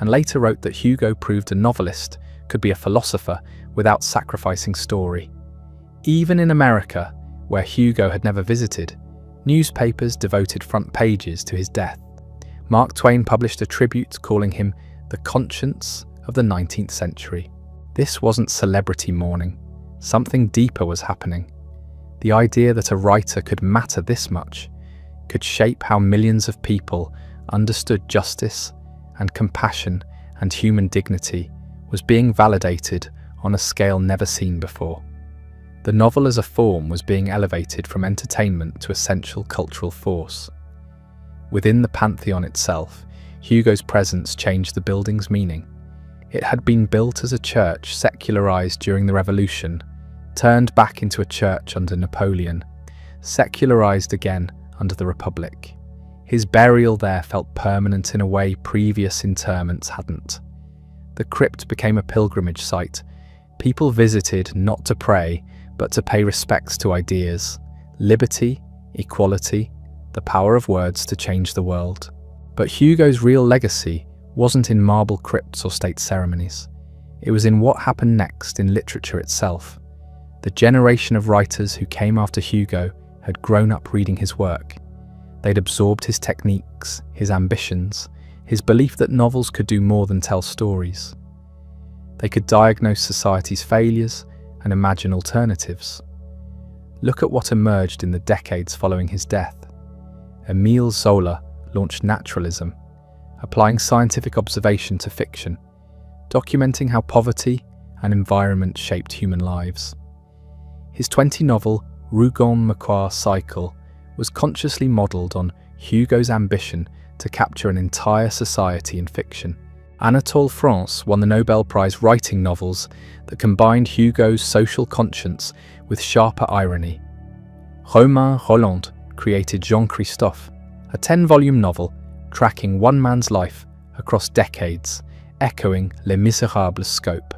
and later wrote that Hugo proved a novelist could be a philosopher without sacrificing story. Even in America, where Hugo had never visited, newspapers devoted front pages to his death. Mark Twain published a tribute calling him the conscience of the 19th century. This wasn't celebrity mourning. Something deeper was happening. The idea that a writer could matter this much, could shape how millions of people understood justice and compassion and human dignity, was being validated on a scale never seen before. The novel as a form was being elevated from entertainment to essential cultural force. Within the pantheon itself, Hugo's presence changed the building's meaning. It had been built as a church secularized during the Revolution, turned back into a church under Napoleon, secularized again under the Republic. His burial there felt permanent in a way previous interments hadn't. The crypt became a pilgrimage site. People visited not to pray, but to pay respects to ideas, liberty, equality, the power of words to change the world. But Hugo's real legacy wasn't in marble crypts or state ceremonies. It was in what happened next in literature itself. The generation of writers who came after Hugo had grown up reading his work. They'd absorbed his techniques, his ambitions, his belief that novels could do more than tell stories. They could diagnose society's failures and imagine alternatives. Look at what emerged in the decades following his death. Émile Zola launched naturalism, applying scientific observation to fiction, documenting how poverty and environment shaped human lives. His 20-novel Rougon-Macquart cycle was consciously modelled on Hugo's ambition to capture an entire society in fiction. Anatole France won the Nobel Prize writing novels that combined Hugo's social conscience with sharper irony. Romain Rolland created Jean-Christophe, a 10-volume novel tracking one man's life across decades, echoing Les Misérables' scope.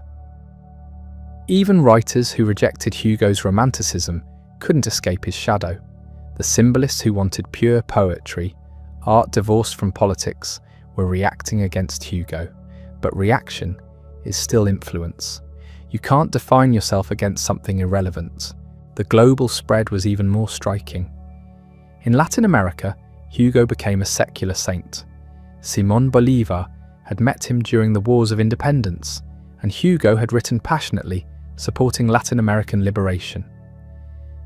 Even writers who rejected Hugo's romanticism couldn't escape his shadow. The symbolists who wanted pure poetry, art divorced from politics, were reacting against Hugo. But reaction is still influence. You can't define yourself against something irrelevant. The global spread was even more striking. In Latin America, Hugo became a secular saint. Simón Bolívar had met him during the Wars of Independence, and Hugo had written passionately, supporting Latin American liberation.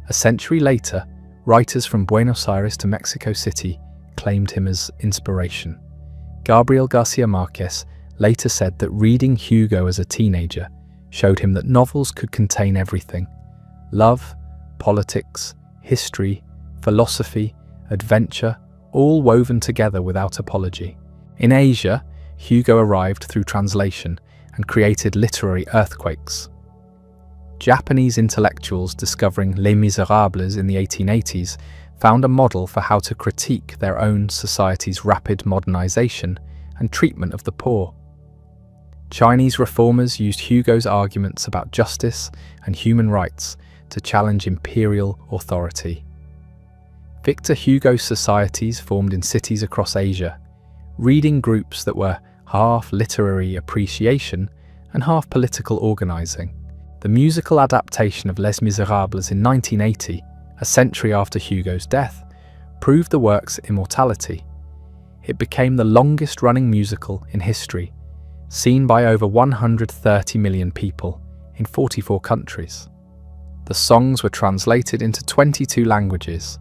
A century later, writers from Buenos Aires to Mexico City claimed him as inspiration. Gabriel Garcia Marquez later said that reading Hugo as a teenager showed him that novels could contain everything: love, politics, history, philosophy, adventure, all woven together without apology. In Asia, Hugo arrived through translation and created literary earthquakes. Japanese intellectuals discovering Les Misérables in the 1880s found a model for how to critique their own society's rapid modernization and treatment of the poor. Chinese reformers used Hugo's arguments about justice and human rights to challenge imperial authority. Victor Hugo's societies formed in cities across Asia, reading groups that were half literary appreciation and half political organizing. The musical adaptation of Les Misérables in 1980, a century after Hugo's death, proved the work's immortality. It became the longest-running musical in history, seen by over 130 million people in 44 countries. The songs were translated into 22 languages.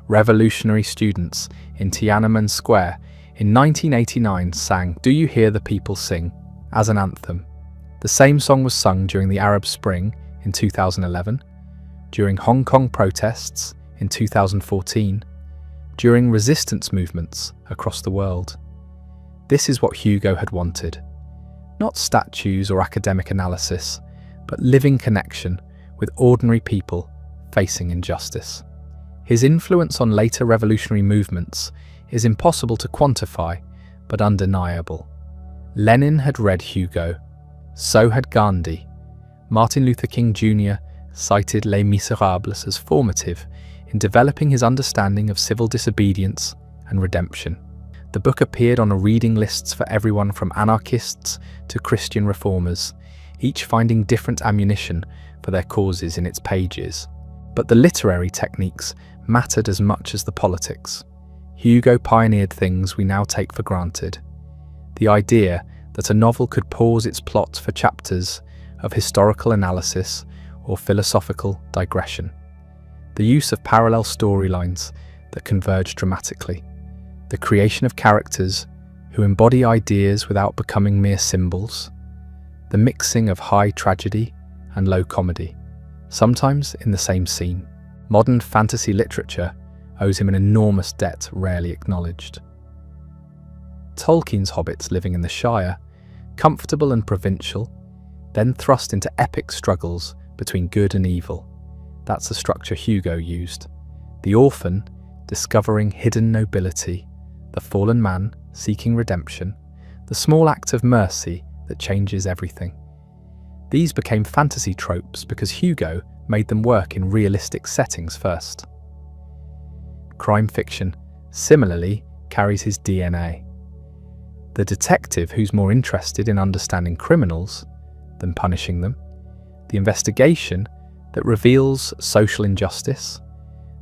Revolutionary students in Tiananmen Square in 1989 sang "Do You Hear the People Sing" as an anthem. The same song was sung during the Arab Spring in 2011, during Hong Kong protests in 2014, during resistance movements across the world. This is what Hugo had wanted. Not statues or academic analysis, but living connection with ordinary people facing injustice. His influence on later revolutionary movements is impossible to quantify, but undeniable. Lenin had read Hugo, so had Gandhi. Martin Luther King Jr. cited Les Miserables as formative in developing his understanding of civil disobedience and redemption. The book appeared on reading lists for everyone from anarchists to Christian reformers, each finding different ammunition for their causes in its pages. But the literary techniques mattered as much as the politics. Hugo pioneered things we now take for granted. The idea that a novel could pause its plot for chapters of historical analysis or philosophical digression. The use of parallel storylines that converge dramatically. The creation of characters who embody ideas without becoming mere symbols. The mixing of high tragedy and low comedy, sometimes in the same scene. Modern fantasy literature owes him an enormous debt rarely acknowledged. Tolkien's hobbits living in the Shire, comfortable and provincial, then thrust into epic struggles between good and evil. That's the structure Hugo used. The orphan discovering hidden nobility, the fallen man seeking redemption, the small act of mercy that changes everything. These became fantasy tropes because Hugo made them work in realistic settings first. Crime fiction, similarly, carries his DNA. The detective who's more interested in understanding criminals than punishing them. The investigation that reveals social injustice.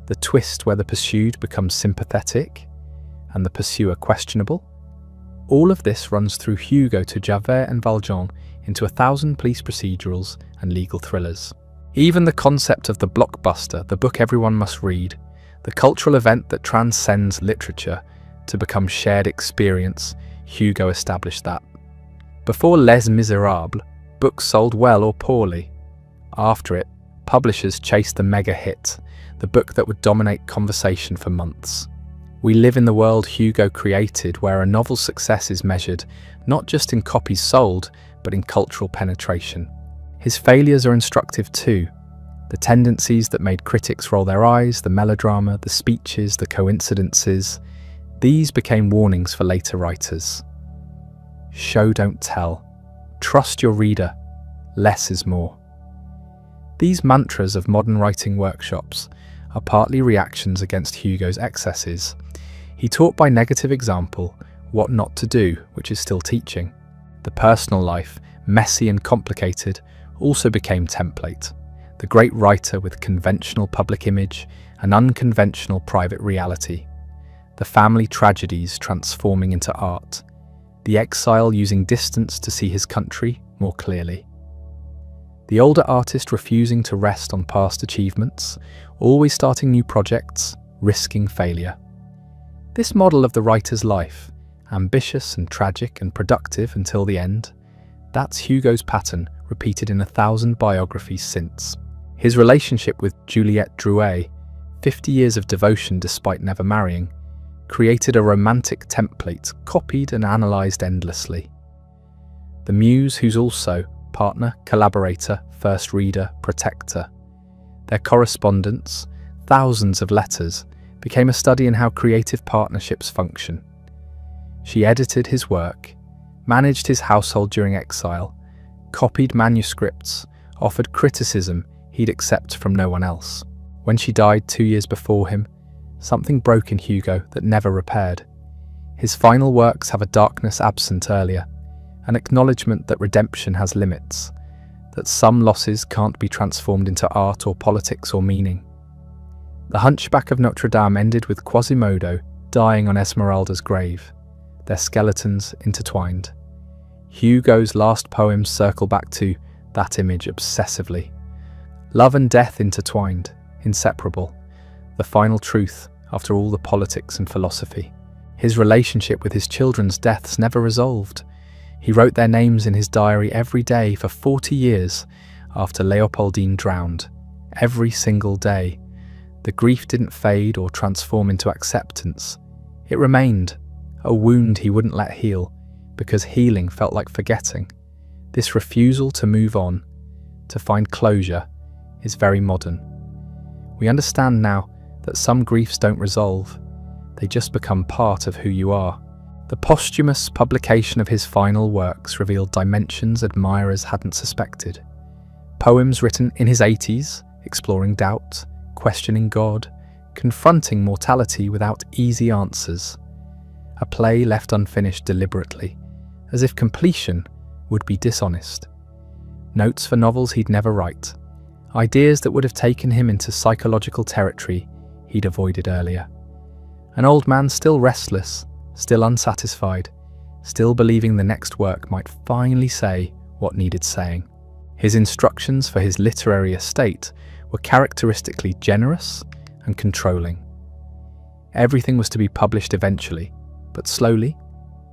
The twist where the pursued becomes sympathetic and the pursuer questionable. All of this runs through Hugo to Javert and Valjean into 1,000 police procedurals and legal thrillers. Even the concept of the blockbuster, the book everyone must read, the cultural event that transcends literature to become shared experience, Hugo established that. Before Les Miserables, books sold well or poorly. After it, publishers chased the mega hit, the book that would dominate conversation for months. We live in the world Hugo created, where a novel's success is measured not just in copies sold, but in cultural penetration. His failures are instructive too. The tendencies that made critics roll their eyes, the melodrama, the speeches, the coincidences, these became warnings for later writers. Show, don't tell. Trust your reader. Less is more. These mantras of modern writing workshops are partly reactions against Hugo's excesses. He taught by negative example what not to do, which is still teaching. The personal life, messy and complicated, also became template. The great writer with conventional public image and unconventional private reality. The family tragedies transforming into art. The exile using distance to see his country more clearly. The older artist refusing to rest on past achievements, always starting new projects, risking failure. This model of the writer's life, ambitious and tragic and productive until the end, that's Hugo's pattern repeated in 1,000 biographies since. His relationship with Juliette Drouet, 50 years of devotion despite never marrying, created a romantic template copied and analysed endlessly. The muse who's also partner, collaborator, first reader, protector. Their correspondence, thousands of letters, became a study in how creative partnerships function. She edited his work, managed his household during exile, copied manuscripts, offered criticism he'd accept from no one else. When she died 2 years before him, something broke in Hugo that never repaired. His final works have a darkness absent earlier, an acknowledgement that redemption has limits, that some losses can't be transformed into art or politics or meaning. The Hunchback of Notre Dame ended with Quasimodo dying on Esmeralda's grave, their skeletons intertwined. Hugo's last poems circle back to that image obsessively. Love and death intertwined, inseparable, the final truth after all the politics and philosophy. His relationship with his children's deaths never resolved. He wrote their names in his diary every day for 40 years after Leopoldine drowned. Every single day. The grief didn't fade or transform into acceptance. It remained, a wound he wouldn't let heal, because healing felt like forgetting. This refusal to move on, to find closure, is very modern. We understand now that some griefs don't resolve, they just become part of who you are. The posthumous publication of his final works revealed dimensions admirers hadn't suspected. Poems written in his 80s, exploring doubt, questioning God, confronting mortality without easy answers. A play left unfinished deliberately, as if completion would be dishonest. Notes for novels he'd never write. Ideas that would have taken him into psychological territory he'd avoided earlier. An old man still restless, still unsatisfied, still believing the next work might finally say what needed saying. His instructions for his literary estate were characteristically generous and controlling. Everything was to be published eventually, but slowly,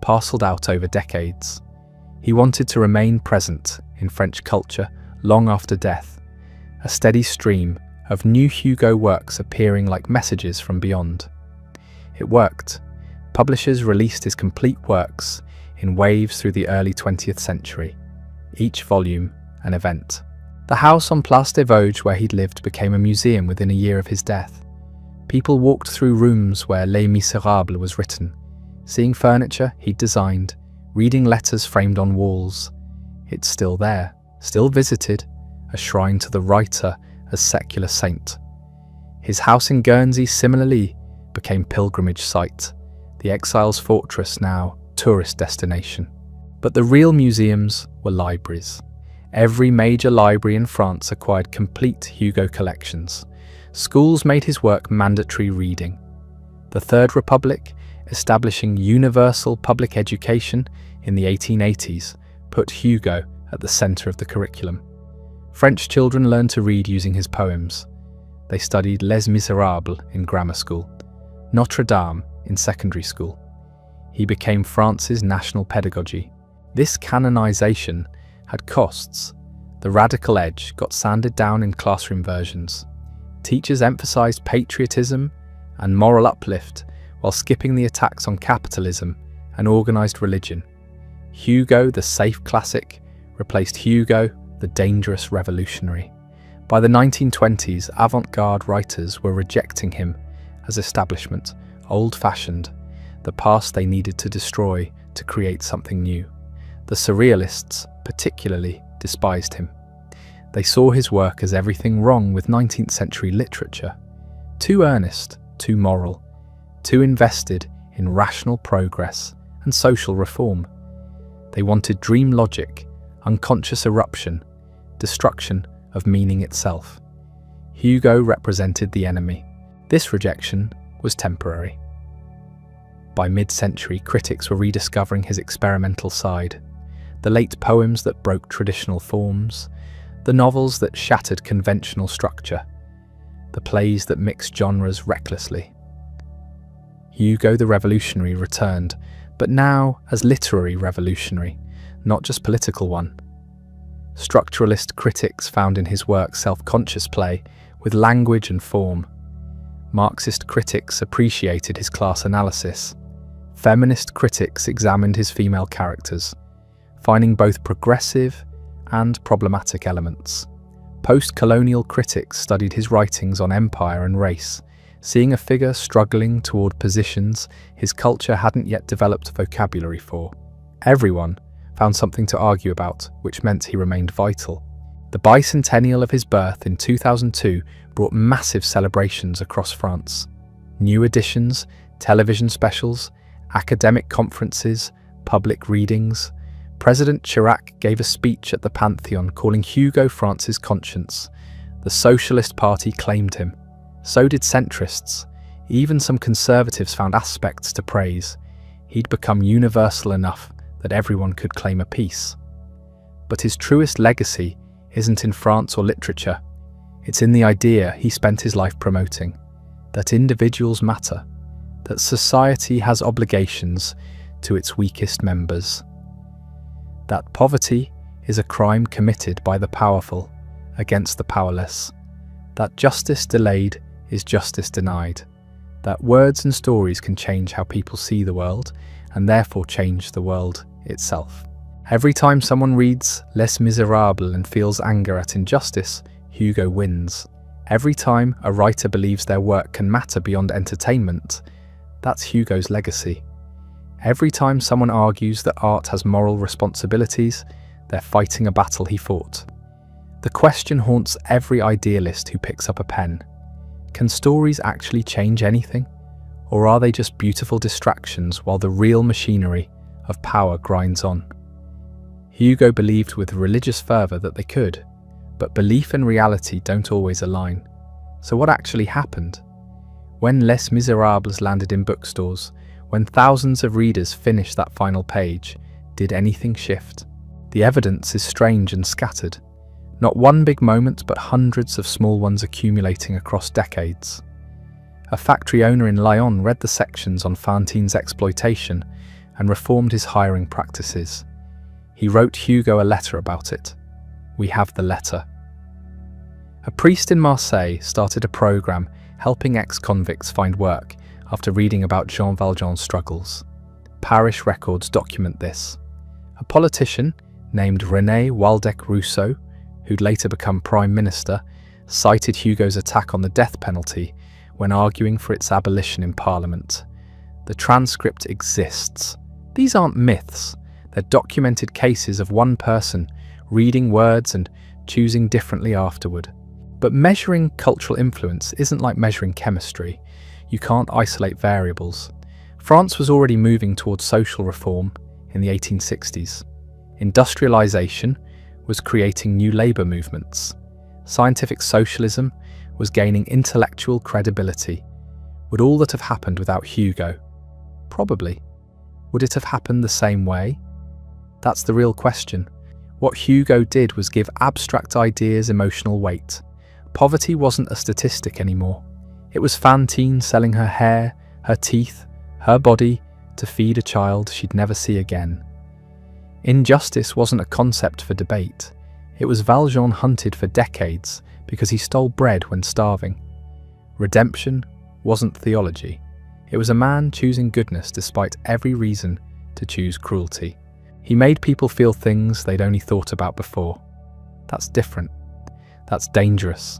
parcelled out over decades. He wanted to remain present in French culture long after death, a steady stream of new Hugo works appearing like messages from beyond. It worked. Publishers released his complete works in waves through the early 20th century, each volume an event. The house on Place des Vosges where he'd lived became a museum within a year of his death. People walked through rooms where Les Misérables was written, seeing furniture he'd designed, reading letters framed on walls. It's still there, still visited, a shrine to the writer as secular saint. His house in Guernsey similarly became pilgrimage site, the exile's fortress now tourist destination. But the real museums were libraries. Every major library in France acquired complete Hugo collections. Schools made his work mandatory reading. The Third Republic, establishing universal public education in the 1880s, put Hugo at the centre of the curriculum. French children learned to read using his poems. They studied Les Misérables in grammar school, Notre Dame in secondary school. He became France's national pedagogy. This canonization had costs. The radical edge got sanded down in classroom versions. Teachers emphasized patriotism and moral uplift while skipping the attacks on capitalism and organized religion. Hugo, the safe classic, replaced Hugo, the dangerous revolutionary. By the 1920s, avant-garde writers were rejecting him as establishment, old-fashioned, the past they needed to destroy to create something new. The surrealists, particularly, despised him. They saw his work as everything wrong with 19th century literature. Too earnest, too moral, too invested in rational progress and social reform. They wanted dream logic, unconscious eruption, destruction of meaning itself. Hugo represented the enemy. This rejection was temporary. By mid-century, critics were rediscovering his experimental side. The late poems that broke traditional forms, the novels that shattered conventional structure, the plays that mixed genres recklessly. Hugo the revolutionary returned, but now as literary revolutionary, not just political one. Structuralist critics found in his work self-conscious play with language and form. Marxist critics appreciated his class analysis. Feminist critics examined his female characters, finding both progressive and problematic elements. Post-colonial critics studied his writings on empire and race, seeing a figure struggling toward positions his culture hadn't yet developed vocabulary for. Everyone found something to argue about, which meant he remained vital. The bicentennial of his birth in 2002 brought massive celebrations across France. New editions, television specials, academic conferences, public readings. President Chirac gave a speech at the Pantheon calling Hugo France's conscience. The Socialist Party claimed him. So did centrists. Even some conservatives found aspects to praise. He'd become universal enough that everyone could claim a piece. But his truest legacy isn't in France or literature. It's in the idea he spent his life promoting, that individuals matter, that society has obligations to its weakest members, that poverty is a crime committed by the powerful against the powerless, that justice delayed is justice denied, that words and stories can change how people see the world and therefore change the world itself. Every time someone reads Les Miserables and feels anger at injustice, Hugo wins. Every time a writer believes their work can matter beyond entertainment, that's Hugo's legacy. Every time someone argues that art has moral responsibilities, they're fighting a battle he fought. The question haunts every idealist who picks up a pen. Can stories actually change anything? Or are they just beautiful distractions while the real machinery of power grinds on? Hugo believed with religious fervour that they could, but belief and reality don't always align. So what actually happened? When Les Miserables landed in bookstores, when thousands of readers finished that final page, did anything shift? The evidence is strange and scattered. Not one big moment, but hundreds of small ones accumulating across decades. A factory owner in Lyon read the sections on Fantine's exploitation and reformed his hiring practices. He wrote Hugo a letter about it. We have the letter. A priest in Marseille started a program helping ex-convicts find work after reading about Jean Valjean's struggles. Parish records document this. A politician named René Waldeck-Rousseau, who'd later become Prime Minister, cited Hugo's attack on the death penalty when arguing for its abolition in Parliament. The transcript exists. These aren't myths. They're documented cases of one person reading words and choosing differently afterward. But measuring cultural influence isn't like measuring chemistry. You can't isolate variables. France was already moving towards social reform in the 1860s. Industrialization was creating new labor movements. Scientific socialism was gaining intellectual credibility. Would all that have happened without Hugo? Probably. Would it have happened the same way? That's the real question. What Hugo did was give abstract ideas emotional weight. Poverty wasn't a statistic anymore. It was Fantine selling her hair, her teeth, her body to feed a child she'd never see again. Injustice wasn't a concept for debate. It was Valjean hunted for decades because he stole bread when starving. Redemption wasn't theology. It was a man choosing goodness despite every reason to choose cruelty. He made people feel things they'd only thought about before. That's different. That's dangerous.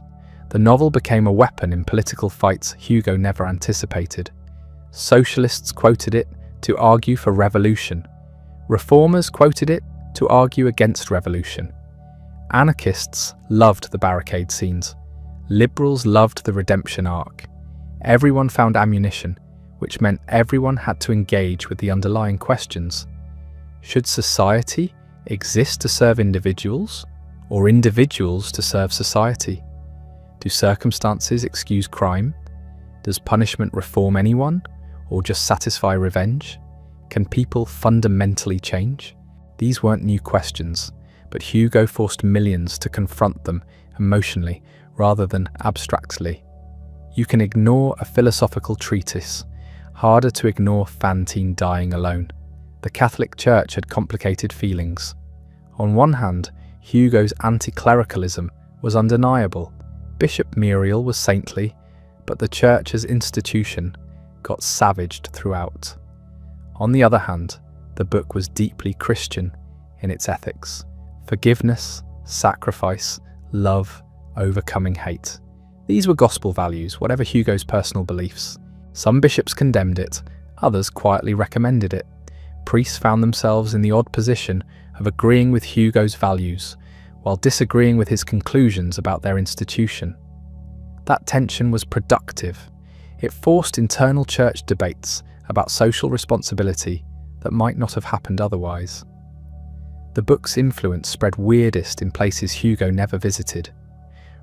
The novel became a weapon in political fights Hugo never anticipated. Socialists quoted it to argue for revolution. Reformers quoted it to argue against revolution. Anarchists loved the barricade scenes. Liberals loved the redemption arc. Everyone found ammunition, which meant everyone had to engage with the underlying questions. Should society exist to serve individuals, or individuals to serve society? Do circumstances excuse crime? Does punishment reform anyone, or just satisfy revenge? Can people fundamentally change? These weren't new questions, but Hugo forced millions to confront them emotionally rather than abstractly. You can ignore a philosophical treatise, harder to ignore Fantine dying alone. The Catholic Church had complicated feelings. On one hand, Hugo's anti-clericalism was undeniable. Bishop Muriel was saintly, but the Church as institution got savaged throughout. On the other hand, the book was deeply Christian in its ethics. Forgiveness, sacrifice, love, overcoming hate. These were gospel values, whatever Hugo's personal beliefs. Some bishops condemned it, others quietly recommended it. Priests found themselves in the odd position of agreeing with Hugo's values, while disagreeing with his conclusions about their institution. That tension was productive. It forced internal church debates about social responsibility that might not have happened otherwise. The book's influence spread weirdest in places Hugo never visited.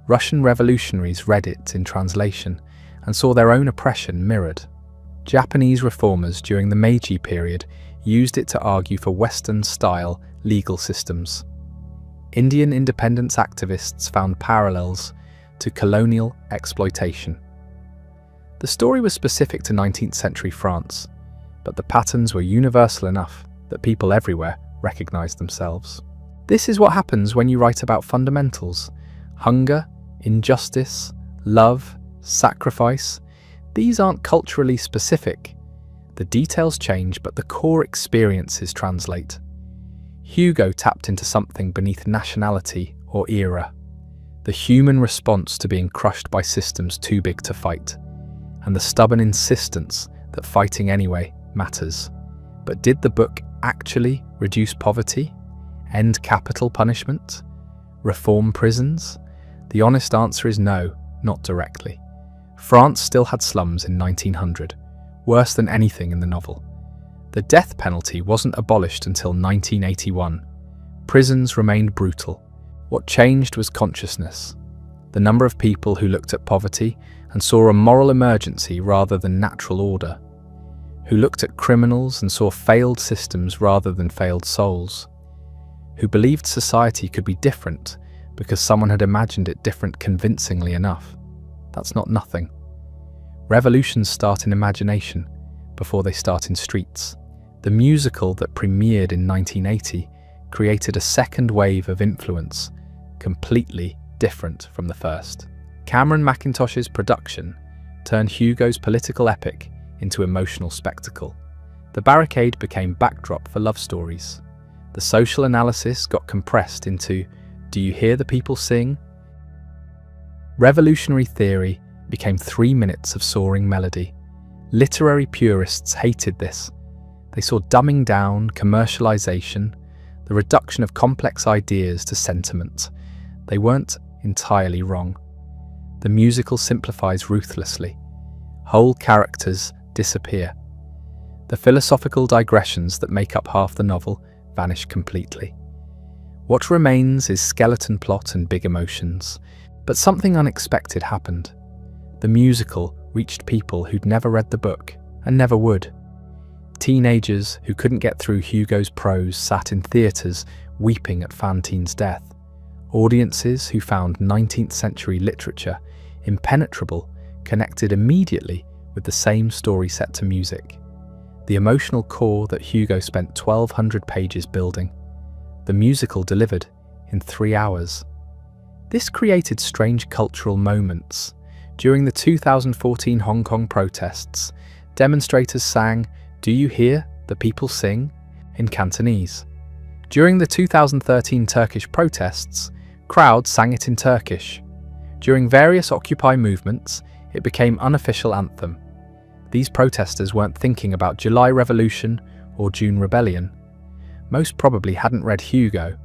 Russian revolutionaries read it in translation and saw their own oppression mirrored. Japanese reformers during the Meiji period used it to argue for Western-style legal systems. Indian independence activists found parallels to colonial exploitation. The story was specific to 19th century France, but the patterns were universal enough that people everywhere recognized themselves. This is what happens when you write about fundamentals. Hunger, injustice, love, sacrifice. These aren't culturally specific. The details change, but the core experiences translate. Hugo tapped into something beneath nationality or era, the human response to being crushed by systems too big to fight, and the stubborn insistence that fighting anyway matters. But did the book actually reduce poverty, end capital punishment, reform prisons? The honest answer is no, not directly. France still had slums in 1900, worse than anything in the novel. The death penalty wasn't abolished until 1981. Prisons remained brutal. What changed was consciousness. The number of people who looked at poverty and saw a moral emergency rather than natural order, who looked at criminals and saw failed systems rather than failed souls, who believed society could be different because someone had imagined it different convincingly enough. That's not nothing. Revolutions start in imagination before they start in streets. The musical that premiered in 1980 created a second wave of influence, completely different from the first. Cameron Mackintosh's production turned Hugo's political epic into emotional spectacle. The barricade became backdrop for love stories. The social analysis got compressed into, "Do you hear the people sing?" Revolutionary theory became 3 minutes of soaring melody. Literary purists hated this. They saw dumbing down, commercialization, the reduction of complex ideas to sentiment. They weren't entirely wrong. The musical simplifies ruthlessly. Whole characters disappear. The philosophical digressions that make up half the novel vanish completely. What remains is skeleton plot and big emotions. But something unexpected happened. The musical reached people who'd never read the book and never would. Teenagers who couldn't get through Hugo's prose sat in theatres weeping at Fantine's death. Audiences who found 19th century literature impenetrable connected immediately with the same story set to music. The emotional core that Hugo spent 1,200 pages building. The musical delivered in 3 hours. This created strange cultural moments. During the 2014 Hong Kong protests, demonstrators sang "Do you hear the people sing?" in Cantonese. During the 2013 Turkish protests, crowds sang it in Turkish. During various Occupy movements, it became unofficial anthem. These protesters weren't thinking about July Revolution or June Rebellion. Most probably hadn't read Hugo,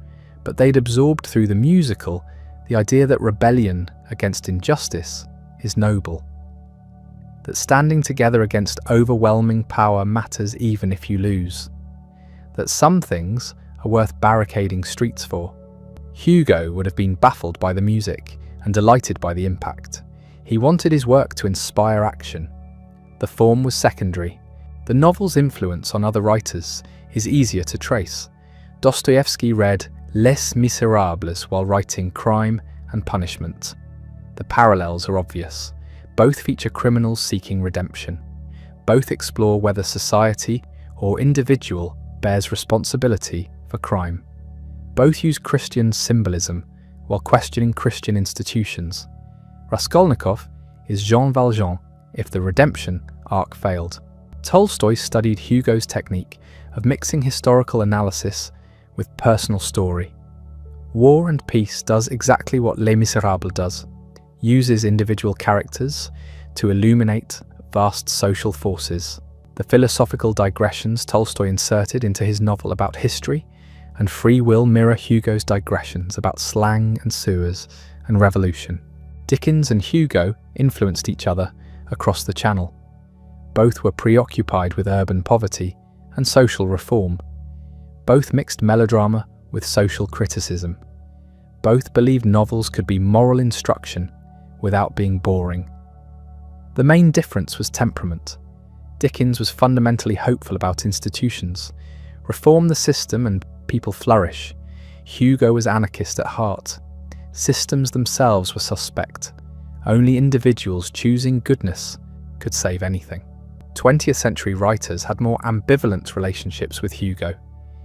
but they'd absorbed through the musical the idea that rebellion against injustice is noble. That standing together against overwhelming power matters even if you lose. That some things are worth barricading streets for. Hugo would have been baffled by the music and delighted by the impact. He wanted his work to inspire action. The form was secondary. The novel's influence on other writers is easier to trace. Dostoevsky read Les Miserables while writing Crime and Punishment. The parallels are obvious. Both feature criminals seeking redemption. Both explore whether society or individual bears responsibility for crime. Both use Christian symbolism while questioning Christian institutions. Raskolnikov is Jean Valjean if the redemption arc failed. Tolstoy studied Hugo's technique of mixing historical analysis with personal story. War and Peace does exactly what Les Miserables does, uses individual characters to illuminate vast social forces. The philosophical digressions Tolstoy inserted into his novel about history and free will mirror Hugo's digressions about slang and sewers and revolution. Dickens and Hugo influenced each other across the channel. Both were preoccupied with urban poverty and social reform. Both mixed melodrama with social criticism. Both believed novels could be moral instruction without being boring. The main difference was temperament. Dickens was fundamentally hopeful about institutions. Reform the system and people flourish. Hugo was anarchist at heart. Systems themselves were suspect. Only individuals choosing goodness could save anything. 20th century writers had more ambivalent relationships with Hugo.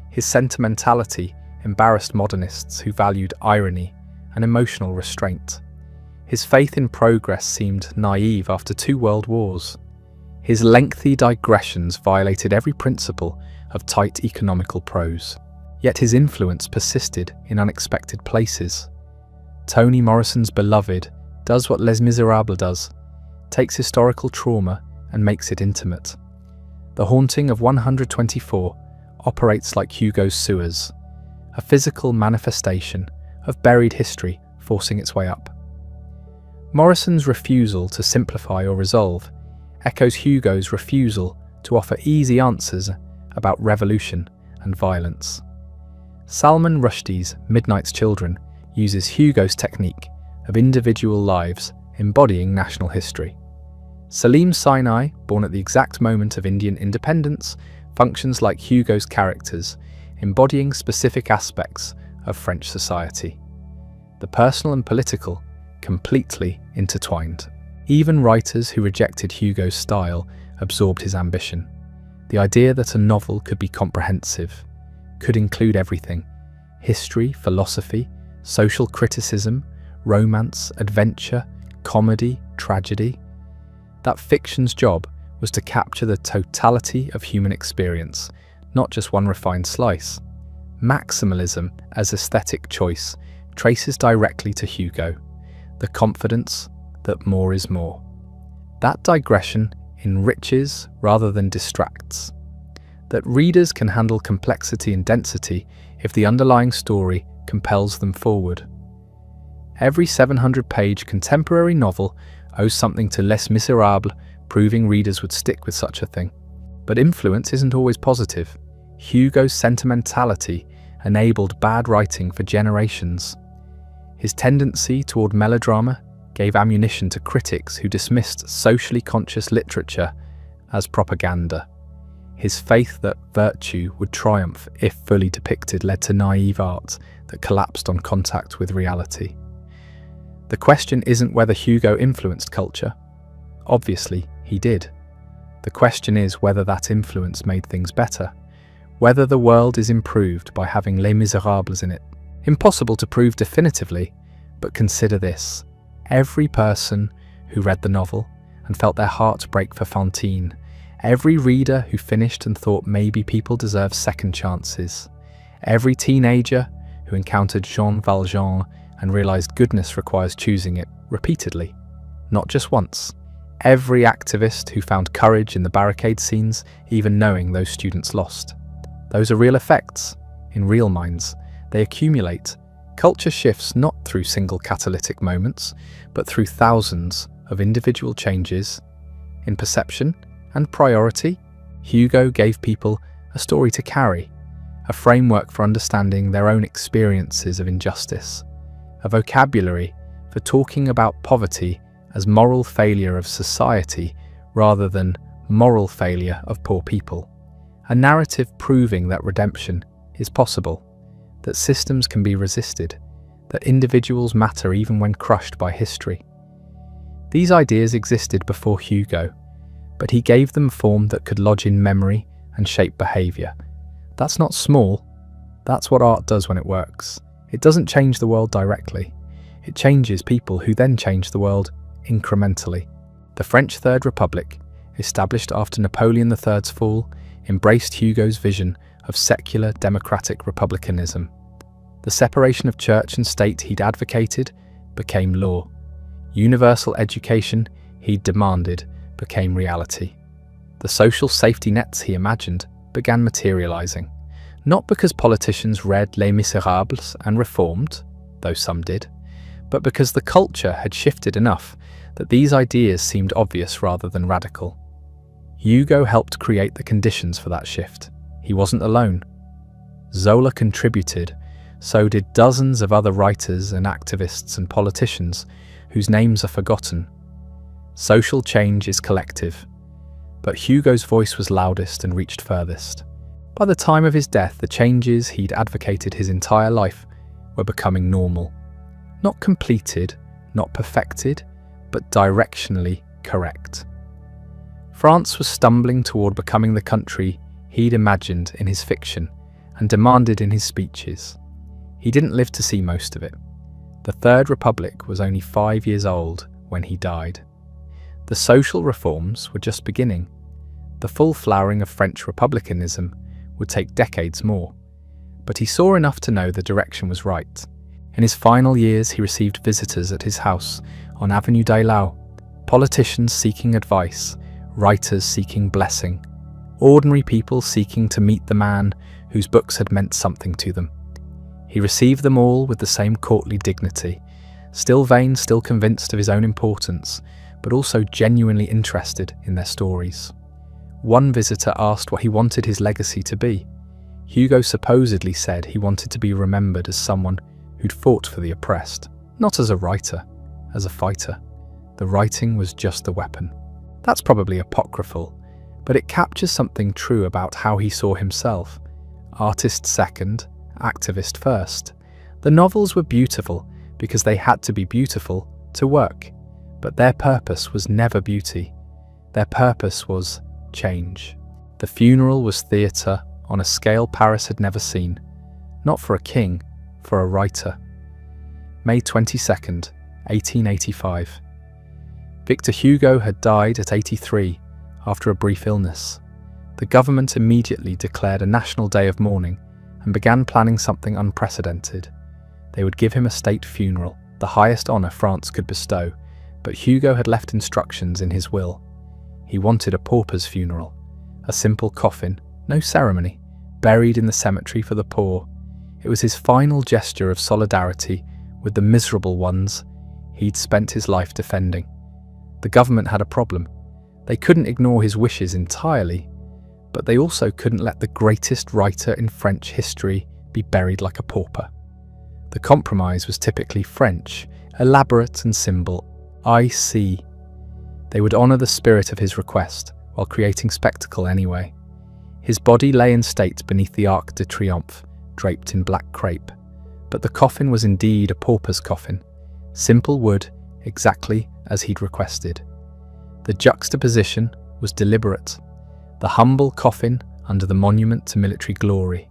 His sentimentality embarrassed modernists who valued irony and emotional restraint. His faith in progress seemed naive after 2 world wars. His lengthy digressions violated every principle of tight economical prose. Yet his influence persisted in unexpected places. Toni Morrison's Beloved does what Les Miserables does, takes historical trauma and makes it intimate. The Haunting of 124 operates like Hugo's sewers, a physical manifestation of buried history forcing its way up. Morrison's refusal to simplify or resolve echoes Hugo's refusal to offer easy answers about revolution and violence. Salman Rushdie's Midnight's Children uses Hugo's technique of individual lives embodying national history. Salim Sinai, born at the exact moment of Indian independence, functions like Hugo's characters, embodying specific aspects of French society. The personal and political completely intertwined. Even writers who rejected Hugo's style absorbed his ambition. The idea that a novel could be comprehensive, could include everything: history, philosophy, social criticism, romance, adventure, comedy, tragedy. That fiction's job was to capture the totality of human experience, not just one refined slice. Maximalism as aesthetic choice traces directly to Hugo, the confidence that more is more. That digression enriches rather than distracts. That readers can handle complexity and density if the underlying story compels them forward. Every 700-page contemporary novel owes something to Les Miserables, proving readers would stick with such a thing. But influence isn't always positive. Hugo's sentimentality enabled bad writing for generations. His tendency toward melodrama gave ammunition to critics who dismissed socially conscious literature as propaganda. His faith that virtue would triumph if fully depicted led to naive art that collapsed on contact with reality. The question isn't whether Hugo influenced culture. Obviously, he did. The question is whether that influence made things better, whether the world is improved by having Les Miserables in it. Impossible to prove definitively, but consider this. Every person who read the novel and felt their heart break for Fantine, every reader who finished and thought maybe people deserve second chances, every teenager who encountered Jean Valjean and realized goodness requires choosing it repeatedly, not just once. Every activist who found courage in the barricade scenes, even knowing those students lost. Those are real effects, in real minds. They accumulate. Culture shifts not through single catalytic moments, but through thousands of individual changes in perception and priority. Hugo gave people a story to carry, a framework for understanding their own experiences of injustice, a vocabulary for talking about poverty as moral failure of society rather than moral failure of poor people, a narrative proving that redemption is possible, that systems can be resisted, that individuals matter even when crushed by history. These ideas existed before Hugo, but he gave them form that could lodge in memory and shape behaviour. That's not small. That's what art does when it works. It doesn't change the world directly. It changes people who then change the world incrementally. The French Third Republic, established after Napoleon III's fall, embraced Hugo's vision of secular democratic republicanism. The separation of church and state he'd advocated became law. Universal education he'd demanded became reality. The social safety nets he imagined began materializing, not because politicians read Les Miserables and reformed, though some did, but because the culture had shifted enough that these ideas seemed obvious rather than radical. Hugo helped create the conditions for that shift. He wasn't alone. Zola contributed, so did dozens of other writers and activists and politicians whose names are forgotten. Social change is collective, but Hugo's voice was loudest and reached furthest. By the time of his death, the changes he'd advocated his entire life were becoming normal. Not completed, not perfected, but directionally correct. France was stumbling toward becoming the country he'd imagined in his fiction and demanded in his speeches. He didn't live to see most of it. The Third Republic was only 5 years old when he died. The social reforms were just beginning. The full flowering of French republicanism would take decades more. but he saw enough to know the direction was right. In his final years, he received visitors at his house on Avenue des Lau, politicians seeking advice, writers seeking blessing, ordinary people seeking to meet the man whose books had meant something to them. He received them all with the same courtly dignity, still vain, still convinced of his own importance, but also genuinely interested in their stories. One visitor asked what he wanted his legacy to be. Hugo supposedly said he wanted to be remembered as someone who'd fought for the oppressed, not as a writer, as a fighter. The writing was just the weapon. That's probably apocryphal, but it captures something true about how he saw himself. Artist second, activist first. The novels were beautiful because they had to be beautiful to work, but their purpose was never beauty. Their purpose was change. The funeral was theatre on a scale Paris had never seen, not for a king, for a writer. May 22nd, 1885. Victor Hugo had died at 83 after a brief illness. The government immediately declared a national day of mourning and began planning something unprecedented. They would give him a state funeral, the highest honour France could bestow, but Hugo had left instructions in his will. He wanted a pauper's funeral, a simple coffin, no ceremony, buried in the cemetery for the poor. It was his final gesture of solidarity with the miserable ones he'd spent his life defending. The government had a problem. They couldn't ignore his wishes entirely, but they also couldn't let the greatest writer in French history be buried like a pauper. The compromise was typically French, elaborate and simple. I see. They would honour the spirit of his request, while creating spectacle anyway. His body lay in state beneath the Arc de Triomphe, draped in black crepe. But the coffin was indeed a pauper's coffin. Simple wood, exactly as he'd requested. The juxtaposition was deliberate. The humble coffin under the monument to military glory.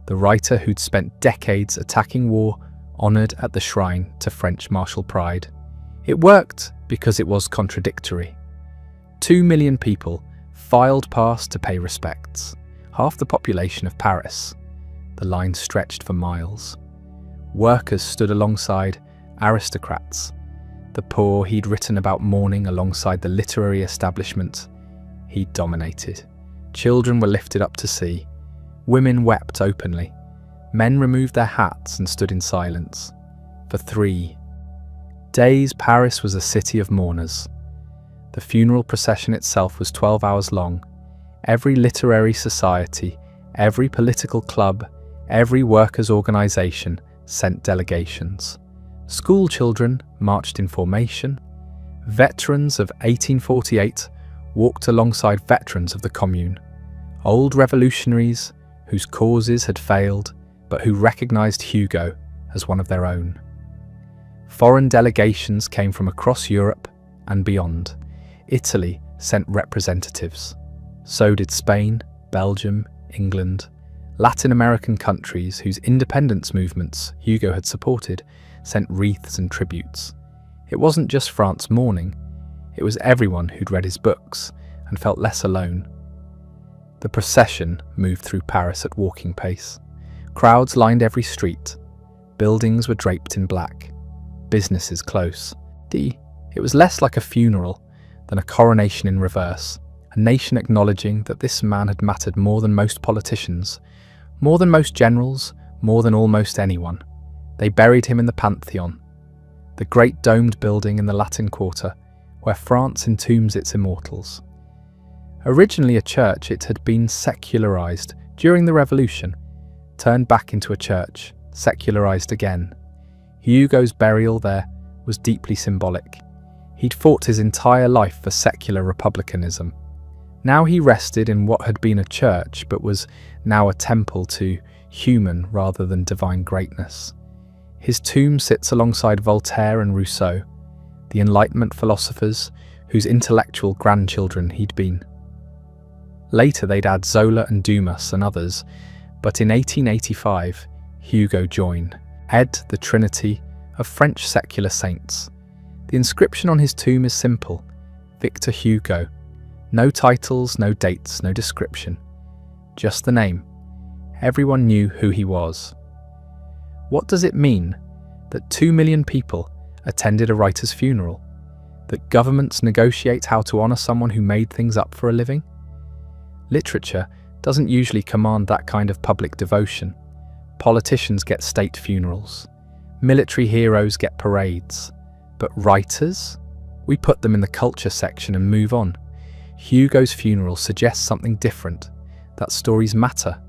The writer who'd spent decades attacking war, honoured at the shrine to French martial pride. It worked because it was contradictory. 2 million people filed past to pay respects, half the population of Paris. The line stretched for miles. Workers stood alongside aristocrats. The poor he'd written about mourning alongside the literary establishment he'd dominated. Children were lifted up to see. Women wept openly. Men removed their hats and stood in silence. For 3 days, Paris was a city of mourners. The funeral procession itself was 12 hours long. Every literary society, every political club, every workers' organisation sent delegations. School children marched in formation. Veterans of 1848 walked alongside veterans of the Commune. Old revolutionaries whose causes had failed, but who recognised Hugo as one of their own. Foreign delegations came from across Europe and beyond. Italy sent representatives. So did Spain, Belgium, England. Latin American countries whose independence movements Hugo had supported sent wreaths and tributes. It wasn't just France mourning, it was everyone who'd read his books and felt less alone. The procession moved through Paris at walking pace. Crowds lined every street. Buildings were draped in black. Businesses close. It was less like a funeral than a coronation in reverse, a nation acknowledging that this man had mattered more than most politicians, more than most generals, more than almost anyone. They buried him in the Pantheon, the great domed building in the Latin Quarter, where France entombs its immortals. Originally a church, it had been secularized during the Revolution, turned back into a church, secularized again. Hugo's burial there was deeply symbolic. He'd fought his entire life for secular republicanism. Now he rested in what had been a church, but was now a temple to human rather than divine greatness. His tomb sits alongside Voltaire and Rousseau, the Enlightenment philosophers whose intellectual grandchildren he'd been. Later they'd add Zola and Dumas and others, but in 1885, Hugo joined, the Trinity of French secular saints. The inscription on his tomb is simple: Victor Hugo. No titles, no dates, no description. Just the name. Everyone knew who he was. What does it mean that 2 million people attended a writer's funeral? That governments negotiate how to honor someone who made things up for a living? Literature doesn't usually command that kind of public devotion. Politicians get state funerals. Military heroes get parades. But writers? We put them in the culture section and move on. Hugo's funeral suggests something different, that stories matter,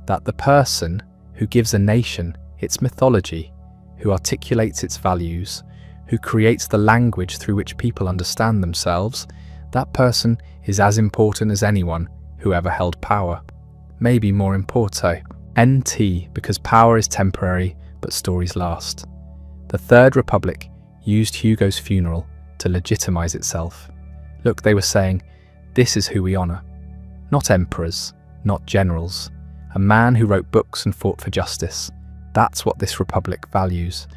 that the person who gives a nation its mythology, who articulates its values, who creates the language through which people understand themselves, that person is as important as anyone who ever held power. Maybe more importante. NT, because power is temporary, but stories last. The Third Republic used Hugo's funeral to legitimize itself. Look, they were saying, this is who we honor. Not emperors, not generals. A man who wrote books and fought for justice. That's what this republic values.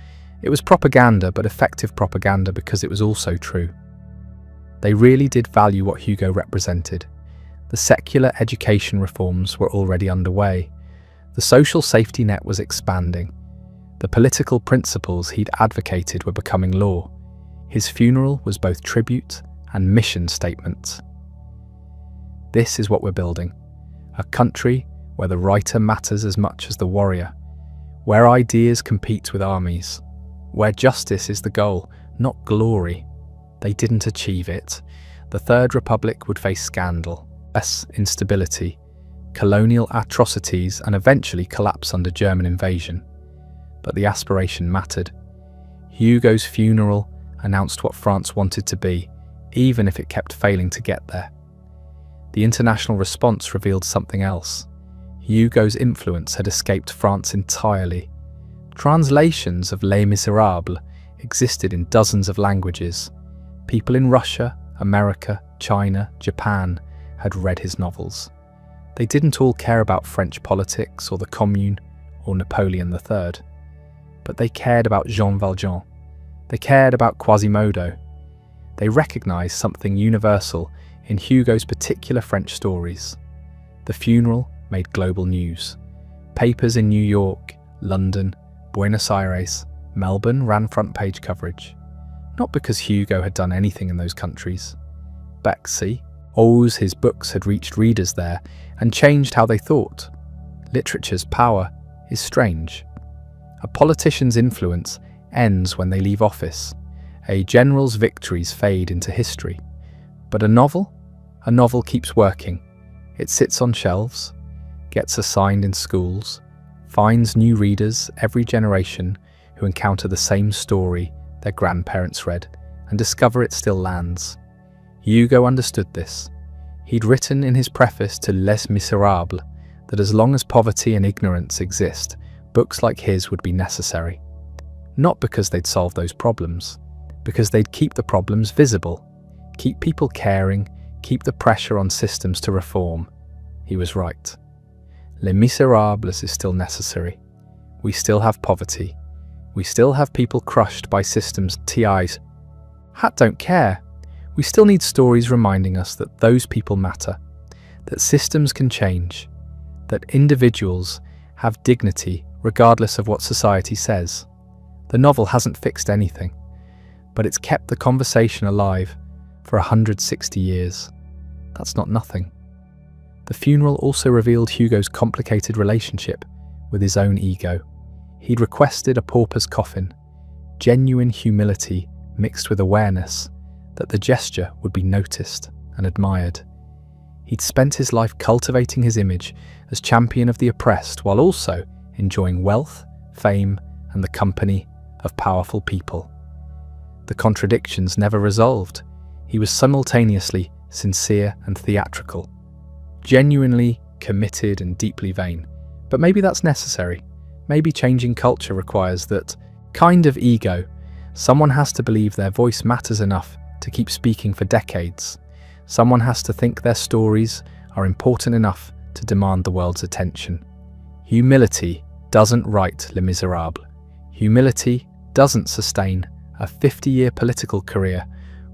It was propaganda, but effective propaganda because it was also true. They really did value what Hugo represented. The secular education reforms were already underway. The social safety net was expanding. The political principles he'd advocated were becoming law. His funeral was both tribute and mission statement. This is what we're building. A country where the writer matters as much as the warrior. Where ideas compete with armies. Where justice is the goal, not glory. They didn't achieve it. The Third Republic would face scandal, instability, colonial atrocities, and eventually collapse under German invasion. But the aspiration mattered. Hugo's funeral announced what France wanted to be, even if it kept failing to get there. The international response revealed something else. Hugo's influence had escaped France entirely. Translations of Les Miserables existed in dozens of languages. People in Russia, America, China, Japan had read his novels. They didn't all care about French politics or the Commune or Napoleon III, but they cared about Jean Valjean. They cared about Quasimodo. They recognized something universal in Hugo's particular French stories. The funeral made global news. Papers in New York, London, Buenos Aires, Melbourne ran front-page coverage. Not because Hugo had done anything in those countries. Bexy, his books had reached readers there and changed how they thought. Literature's power is strange. A politician's influence ends when they leave office. A general's victories fade into history. But a novel keeps working. It sits on shelves, gets assigned in schools, finds new readers every generation who encounter the same story their grandparents read and discover it still lands. Hugo understood this. He'd written in his preface to Les Miserables that as long as poverty and ignorance exist, books like his would be necessary. Not because they'd solve those problems, because they'd keep the problems visible, keep people caring, keep the pressure on systems to reform. He was right. Les Miserables is still necessary. We still have poverty. We still have people crushed by systems TIs. Don't care. We still need stories reminding us that those people matter, that systems can change, that individuals have dignity regardless of what society says. The novel hasn't fixed anything, but it's kept the conversation alive for 160 years. That's not nothing. The funeral also revealed Hugo's complicated relationship with his own ego. He'd requested a pauper's coffin, genuine humility mixed with awareness that the gesture would be noticed and admired. He'd spent his life cultivating his image as champion of the oppressed while also enjoying wealth, fame, and the company of powerful people. The contradictions never resolved. He was simultaneously sincere and theatrical, genuinely committed and deeply vain. But maybe that's necessary. Maybe changing culture requires that kind of ego. Someone has to believe their voice matters enough to keep speaking for decades. Someone has to think their stories are important enough to demand the world's attention. Humility doesn't write Les Miserables. Humility doesn't sustain a 50-year political career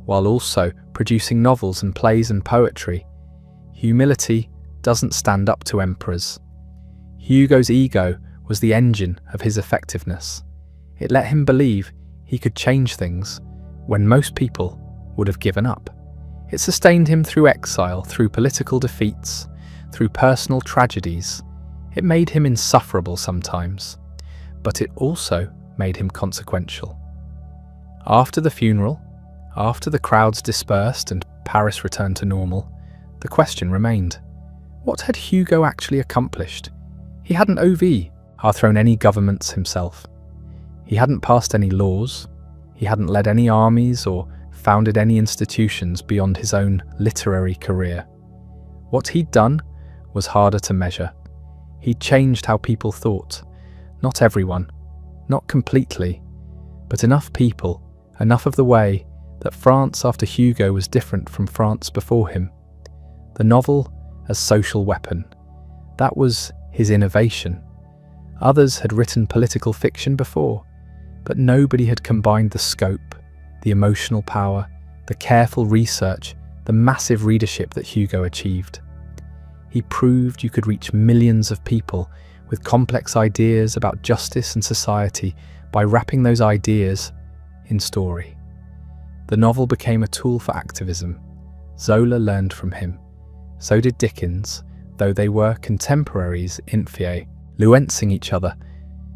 while also producing novels and plays and poetry. Humility doesn't stand up to emperors. Hugo's ego was the engine of his effectiveness. It let him believe he could change things when most people would have given up. It sustained him through exile, through political defeats, through personal tragedies. It made him insufferable sometimes, but it also made him consequential. After the funeral, after the crowds dispersed and Paris returned to normal, the question remained: what had Hugo actually accomplished? He hadn't overthrown any governments himself. He hadn't passed any laws. He hadn't led any armies or founded any institutions beyond his own literary career. What he'd done was harder to measure. He'd changed how people thought. Not everyone, not completely, but enough people, enough of the way that France after Hugo was different from France before him. The novel as social weapon. That was his innovation. Others had written political fiction before, but nobody had combined the scope, the emotional power, the careful research, the massive readership that Hugo achieved. He proved you could reach millions of people with complex ideas about justice and society by wrapping those ideas in story. The novel became a tool for activism. Zola learned from him. So did Dickens, though they were contemporaries influencing each other.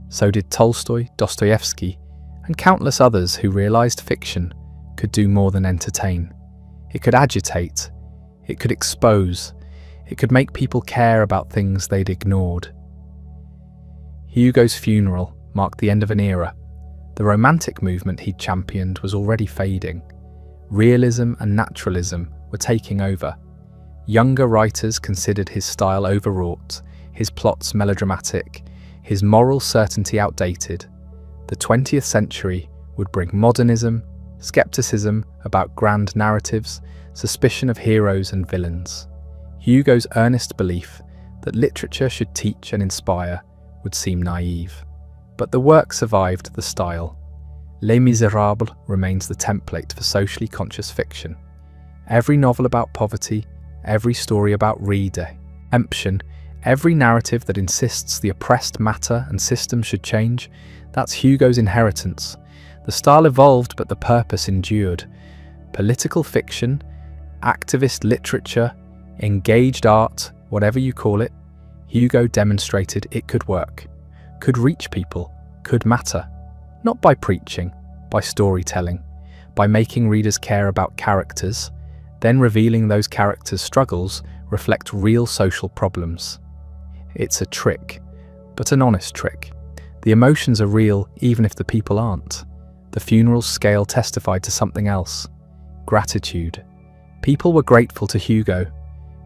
So did Tolstoy, Dostoevsky, and countless others who realized fiction could do more than entertain. It could agitate, it could expose, it could make people care about things they'd ignored. Hugo's funeral marked the end of an era. The romantic movement he'd championed was already fading. Realism and naturalism were taking over. Younger writers considered his style overwrought, his plots melodramatic, his moral certainty outdated. The 20th century would bring modernism, skepticism about grand narratives, suspicion of heroes and villains. Hugo's earnest belief that literature should teach and inspire would seem naive. But the work survived the style. Les Miserables remains the template for socially conscious fiction. Every novel about poverty, every story about redemption, every narrative that insists the oppressed matter and system should change, that's Hugo's inheritance. The style evolved, but the purpose endured. Political fiction, activist literature, engaged art, whatever you call it, Hugo demonstrated it could work, could reach people, could matter. Not by preaching, by storytelling, by making readers care about characters, then revealing those characters' struggles reflect real social problems. It's a trick, but an honest trick. The emotions are real even if the people aren't. The funeral's scale testified to something else: gratitude. People were grateful to Hugo,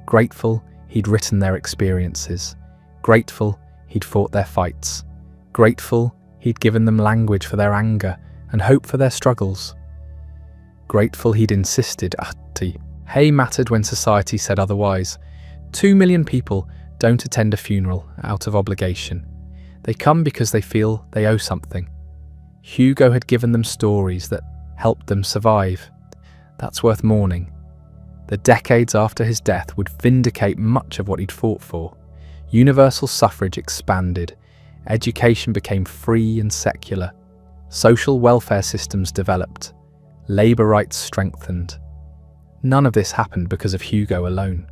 grateful he'd written their experiences, grateful he'd fought their fights, grateful he'd given them language for their anger and hope for their struggles, grateful he'd insisted hey mattered when society said otherwise. 2 million people don't attend a funeral out of obligation. They come because they feel they owe something. Hugo had given them stories that helped them survive. That's worth mourning. The decades after his death would vindicate much of what he'd fought for. Universal suffrage expanded. Education became free and secular. Social welfare systems developed. Labour rights strengthened. None of this happened because of Hugo alone,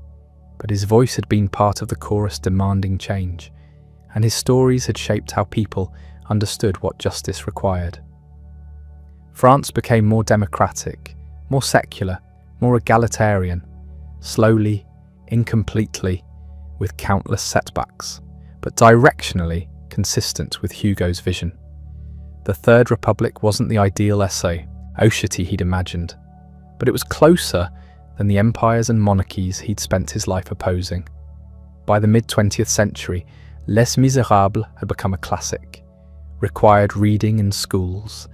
but his voice had been part of the chorus demanding change, and his stories had shaped how people understood what justice required. France became more democratic, more secular, more egalitarian, slowly, incompletely, with countless setbacks, but directionally consistent with Hugo's vision. The Third Republic wasn't the ideal society he'd imagined, but it was closer than the empires and monarchies he'd spent his life opposing. By the mid-20th century, Les Miserables had become a classic, required reading in schools,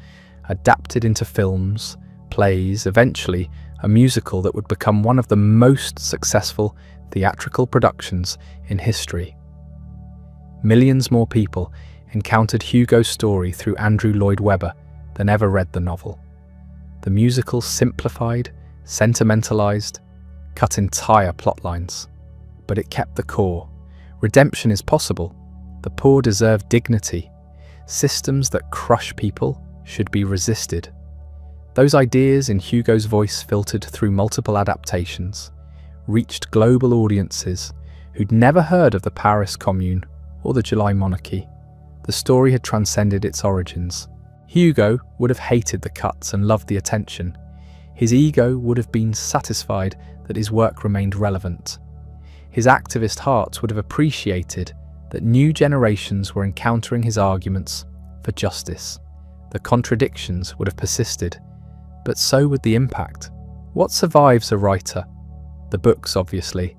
adapted into films, plays, eventually a musical that would become one of the most successful theatrical productions in history. Millions more people encountered Hugo's story through Andrew Lloyd Webber than ever read the novel. The musical simplified, sentimentalized, cut entire plot lines, but it kept the core. Redemption is possible. The poor deserve dignity. Systems that crush people should be resisted. Those ideas in Hugo's voice filtered through multiple adaptations, reached global audiences who'd never heard of the Paris Commune or the July Monarchy. The story had transcended its origins. Hugo would have hated the cuts and loved the attention. His ego would have been satisfied that his work remained relevant. His activist heart would have appreciated that new generations were encountering his arguments for justice. The contradictions would have persisted, but so would the impact. What survives a writer? The books, obviously,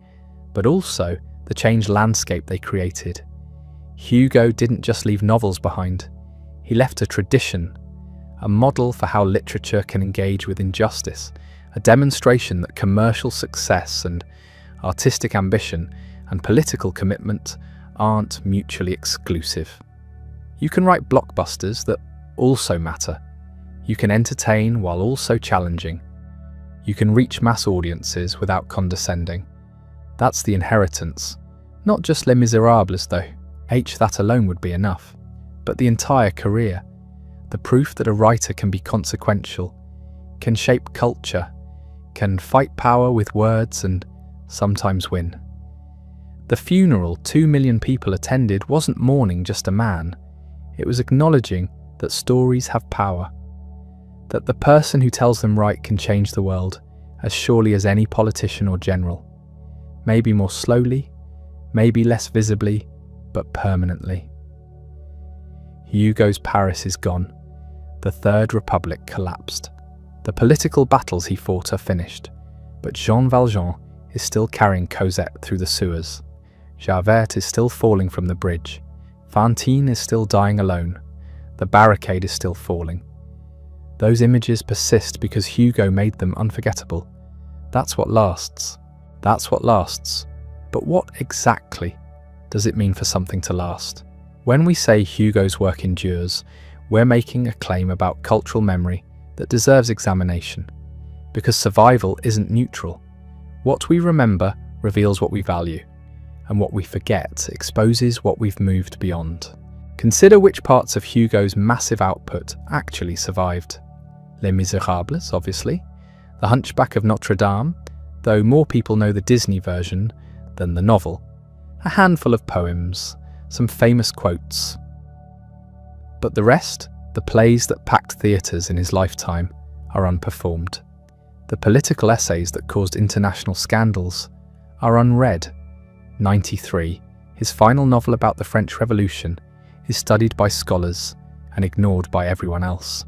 but also the changed landscape they created. Hugo didn't just leave novels behind. He left a tradition, a model for how literature can engage with injustice, a demonstration that commercial success and artistic ambition and political commitment aren't mutually exclusive. You can write blockbusters that also matter. You can entertain while also challenging. You can reach mass audiences without condescending. That's the inheritance. Not just Les Miserables, though. That alone would be enough. But the entire career. The proof that a writer can be consequential, can shape culture, can fight power with words and sometimes win. The funeral 2 million people attended wasn't mourning just a man. It was acknowledging that stories have power, that the person who tells them right can change the world as surely as any politician or general. Maybe more slowly, maybe less visibly, but permanently. Hugo's Paris is gone. The Third Republic collapsed. The political battles he fought are finished, but Jean Valjean is still carrying Cosette through the sewers. Javert is still falling from the bridge. Fantine is still dying alone. The barricade is still falling. Those images persist because Hugo made them unforgettable. That's what lasts. That's what lasts. But what exactly does it mean for something to last? When we say Hugo's work endures, we're making a claim about cultural memory that deserves examination, because survival isn't neutral. What we remember reveals what we value, and what we forget exposes what we've moved beyond. Consider which parts of Hugo's massive output actually survived. Les Miserables, obviously, The Hunchback of Notre Dame, though more people know the Disney version than the novel, a handful of poems, some famous quotes. But the rest, the plays that packed theatres in his lifetime, are unperformed. The political essays that caused international scandals are unread. 93, his final novel about the French Revolution, is studied by scholars and ignored by everyone else.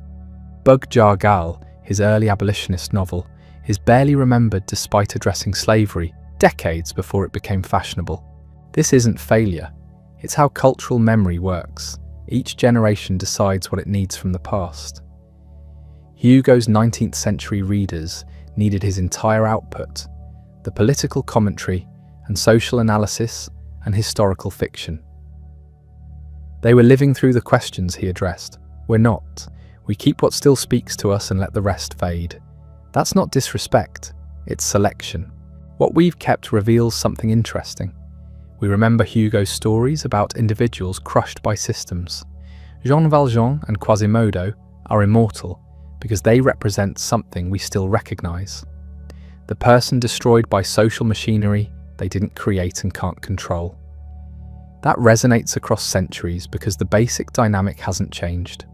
Bug Jargal, his early abolitionist novel, is barely remembered despite addressing slavery decades before it became fashionable. This isn't failure, it's how cultural memory works. Each generation decides what it needs from the past. Hugo's 19th century readers needed his entire output, the political commentary and social analysis and historical fiction. They were living through the questions he addressed. We're not. We keep what still speaks to us and let the rest fade. That's not disrespect, it's selection. What we've kept reveals something interesting. We remember Hugo's stories about individuals crushed by systems. Jean Valjean and Quasimodo are immortal because they represent something we still recognize. The person destroyed by social machinery they didn't create and can't control. That resonates across centuries because the basic dynamic hasn't changed.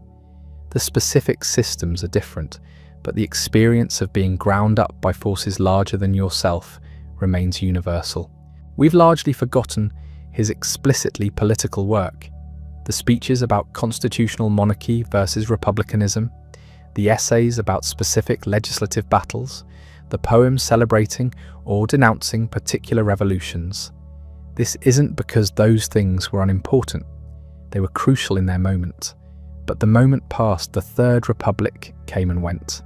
The specific systems are different, but the experience of being ground up by forces larger than yourself remains universal. We've largely forgotten his explicitly political work, the speeches about constitutional monarchy versus republicanism, the essays about specific legislative battles, the poems celebrating or denouncing particular revolutions. This isn't because those things were unimportant. They were crucial in their moment. But the moment passed, the Third Republic came and went.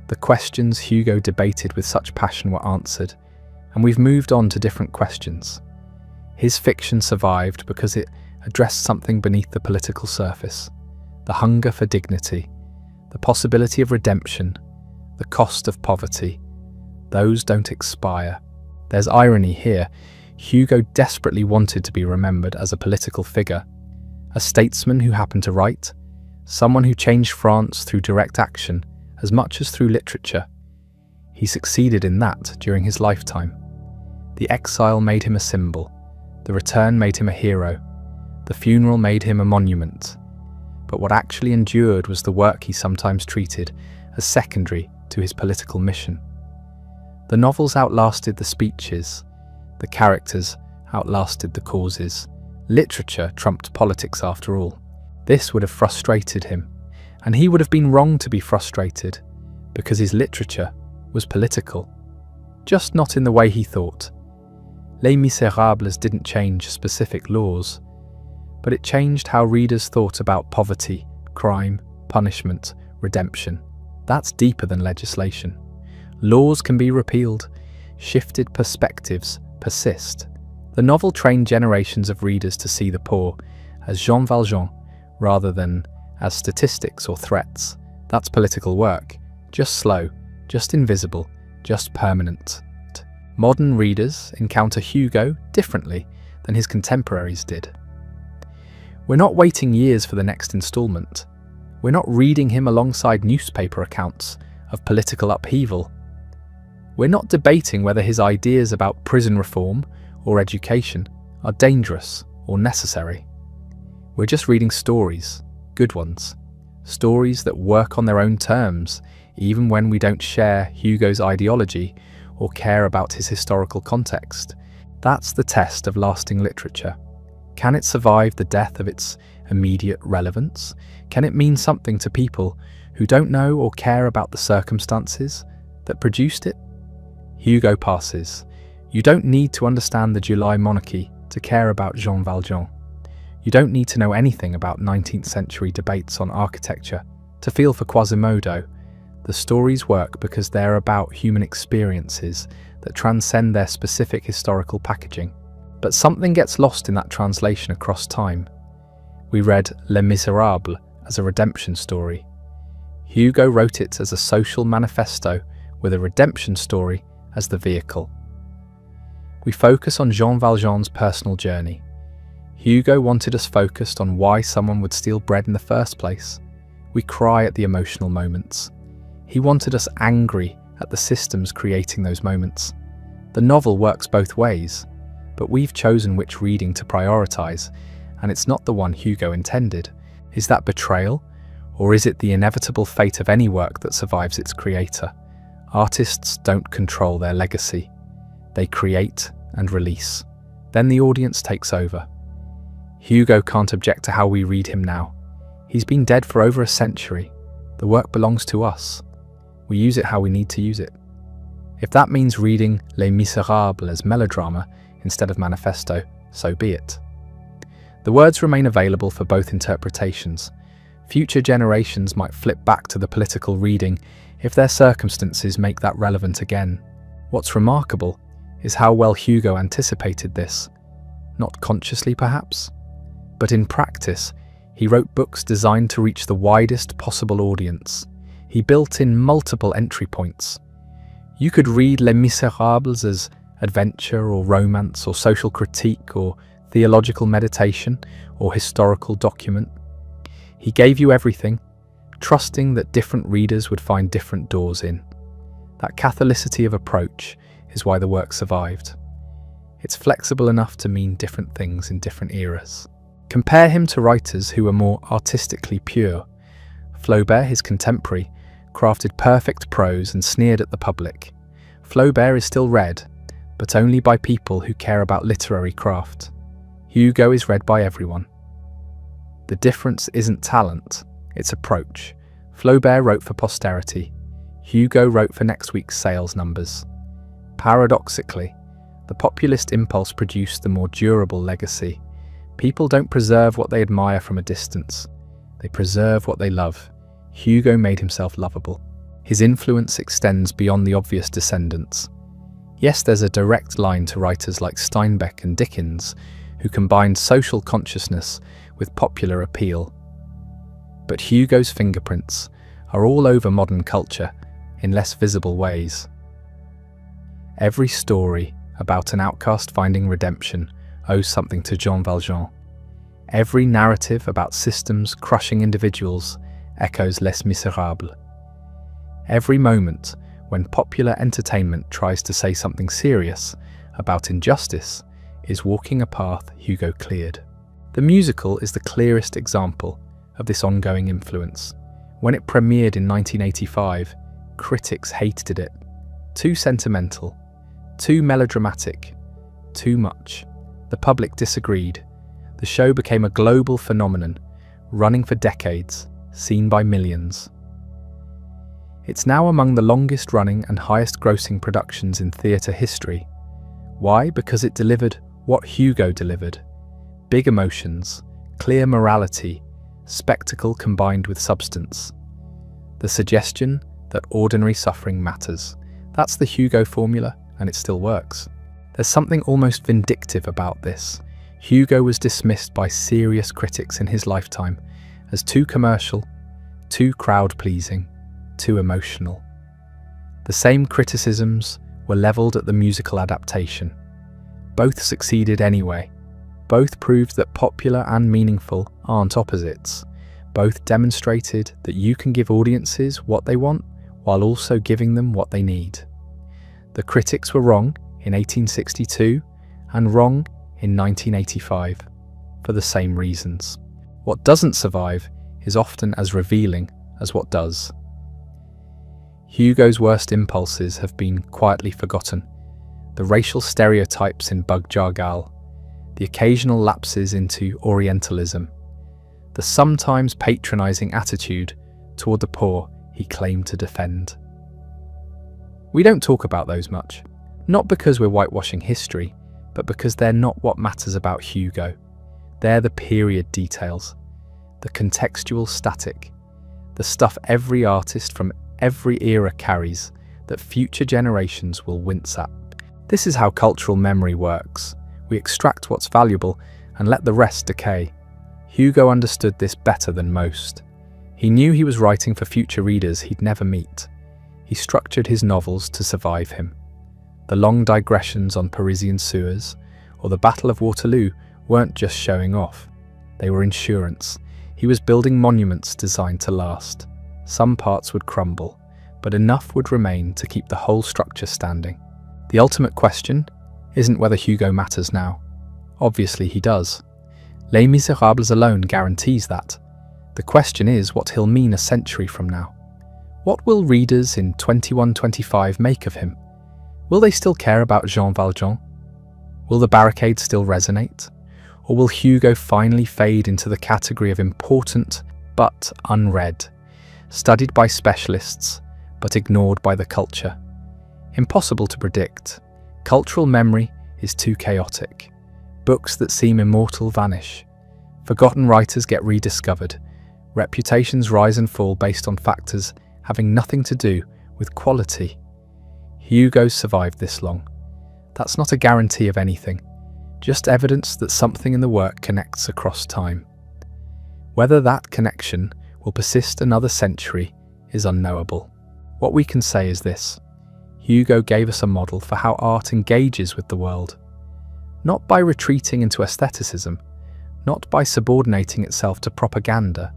The questions Hugo debated with such passion were answered, and we've moved on to different questions. His fiction survived because it addressed something beneath the political surface: the hunger for dignity, the possibility of redemption, the cost of poverty. Those don't expire. There's irony here. Hugo desperately wanted to be remembered as a political figure, a statesman who happened to write, someone who changed France through direct action as much as through literature. He succeeded in that during his lifetime. The exile made him a symbol, the return made him a hero, the funeral made him a monument. But what actually endured was the work he sometimes treated as secondary to his political mission. The novels outlasted the speeches, the characters outlasted the causes. Literature trumped politics after all. This would have frustrated him, and he would have been wrong to be frustrated, because his literature was political, just not in the way he thought. Les Misérables didn't change specific laws, but it changed how readers thought about poverty, crime, punishment, redemption. That's deeper than legislation. Laws can be repealed, shifted perspectives persist. The novel trained generations of readers to see the poor as Jean Valjean rather than as statistics or threats. That's political work, just slow, just invisible, just permanent. Modern readers encounter Hugo differently than his contemporaries did. We're not waiting years for the next installment. We're not reading him alongside newspaper accounts of political upheaval. We're not debating whether his ideas about prison reform or education are dangerous or necessary. We're just reading stories, good ones. Stories that work on their own terms, even when we don't share Hugo's ideology or care about his historical context. That's the test of lasting literature. Can it survive the death of its immediate relevance? Can it mean something to people who don't know or care about the circumstances that produced it? Hugo passes. You don't need to understand the July monarchy to care about Jean Valjean. You don't need to know anything about 19th century debates on architecture to feel for Quasimodo. The stories work because they're about human experiences that transcend their specific historical packaging. But something gets lost in that translation across time. We read Les Misérables as a redemption story. Hugo wrote it as a social manifesto with a redemption story as the vehicle. We focus on Jean Valjean's personal journey. Hugo wanted us focused on why someone would steal bread in the first place. We cry at the emotional moments. He wanted us angry at the systems creating those moments. The novel works both ways, but we've chosen which reading to prioritize, and it's not the one Hugo intended. Is that betrayal, or is it the inevitable fate of any work that survives its creator? Artists don't control their legacy. They create and release. Then the audience takes over. Hugo can't object to how we read him now. He's been dead for over a century. The work belongs to us. We use it how we need to use it. If that means reading Les Misérables as melodrama instead of manifesto, so be it. The words remain available for both interpretations. Future generations might flip back to the political reading if their circumstances make that relevant again. What's remarkable is how well Hugo anticipated this. Not consciously, perhaps, but in practice, he wrote books designed to reach the widest possible audience. He built in multiple entry points. You could read Les Misérables as adventure or romance or social critique or theological meditation or historical document. He gave you everything, trusting that different readers would find different doors in. That Catholicity of approach is why the work survived. It's flexible enough to mean different things in different eras. Compare him to writers who were more artistically pure. Flaubert, his contemporary, crafted perfect prose and sneered at the public. Flaubert is still read, but only by people who care about literary craft. Hugo is read by everyone. The difference isn't talent, it's approach. Flaubert wrote for posterity. Hugo wrote for next week's sales numbers. Paradoxically, the populist impulse produced the more durable legacy. People don't preserve what they admire from a distance. They preserve what they love. Hugo made himself lovable. His influence extends beyond the obvious descendants. Yes, there's a direct line to writers like Steinbeck and Dickens, who combined social consciousness with popular appeal. But Hugo's fingerprints are all over modern culture in less visible ways. Every story about an outcast finding redemption owes something to Jean Valjean. Every narrative about systems crushing individuals echoes Les Misérables. Every moment when popular entertainment tries to say something serious about injustice is walking a path Hugo cleared. The musical is the clearest example of this ongoing influence. When it premiered in 1985, critics hated it. Too sentimental, too melodramatic, too much. The public disagreed. The show became a global phenomenon, running for decades, seen by millions. It's now among the longest-running and highest-grossing productions in theatre history. Why? Because it delivered what Hugo delivered. Big emotions, clear morality, spectacle combined with substance. The suggestion that ordinary suffering matters. That's the Hugo formula, and it still works. There's something almost vindictive about this. Hugo was dismissed by serious critics in his lifetime as too commercial, too crowd-pleasing, too emotional. The same criticisms were levelled at the musical adaptation. Both succeeded anyway. Both proved that popular and meaningful aren't opposites. Both demonstrated that you can give audiences what they want while also giving them what they need. The critics were wrong in 1862 and wrong in 1985 for the same reasons. What doesn't survive is often as revealing as what does. Hugo's worst impulses have been quietly forgotten. The racial stereotypes in Bug Jargal, the occasional lapses into Orientalism, the sometimes patronizing attitude toward the poor he claimed to defend. We don't talk about those much, not because we're whitewashing history, but because they're not what matters about Hugo. They're the period details, the contextual static, the stuff every artist from every era carries that future generations will wince at. This is how cultural memory works. We extract what's valuable and let the rest decay. Hugo understood this better than most. He knew he was writing for future readers he'd never meet. He structured his novels to survive him. The long digressions on Parisian sewers or the Battle of Waterloo weren't just showing off. They were insurance. He was building monuments designed to last. Some parts would crumble, but enough would remain to keep the whole structure standing. The ultimate question isn't whether Hugo matters now. Obviously he does. Les Misérables alone guarantees that. The question is what he'll mean a century from now. What will readers in 2125 make of him? Will they still care about Jean Valjean? Will the barricade still resonate? Or will Hugo finally fade into the category of important but unread, studied by specialists but ignored by the culture? Impossible to predict. Cultural memory is too chaotic. Books that seem immortal vanish. Forgotten writers get rediscovered. Reputations rise and fall based on factors having nothing to do with quality. Hugo's survived this long. That's not a guarantee of anything, just evidence that something in the work connects across time. Whether that connection will persist another century is unknowable. What we can say is this: Hugo gave us a model for how art engages with the world. Not by retreating into aestheticism, not by subordinating itself to propaganda,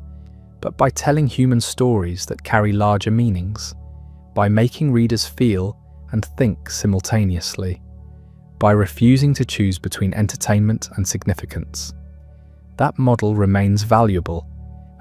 but by telling human stories that carry larger meanings, by making readers feel and think simultaneously, by refusing to choose between entertainment and significance. That model remains valuable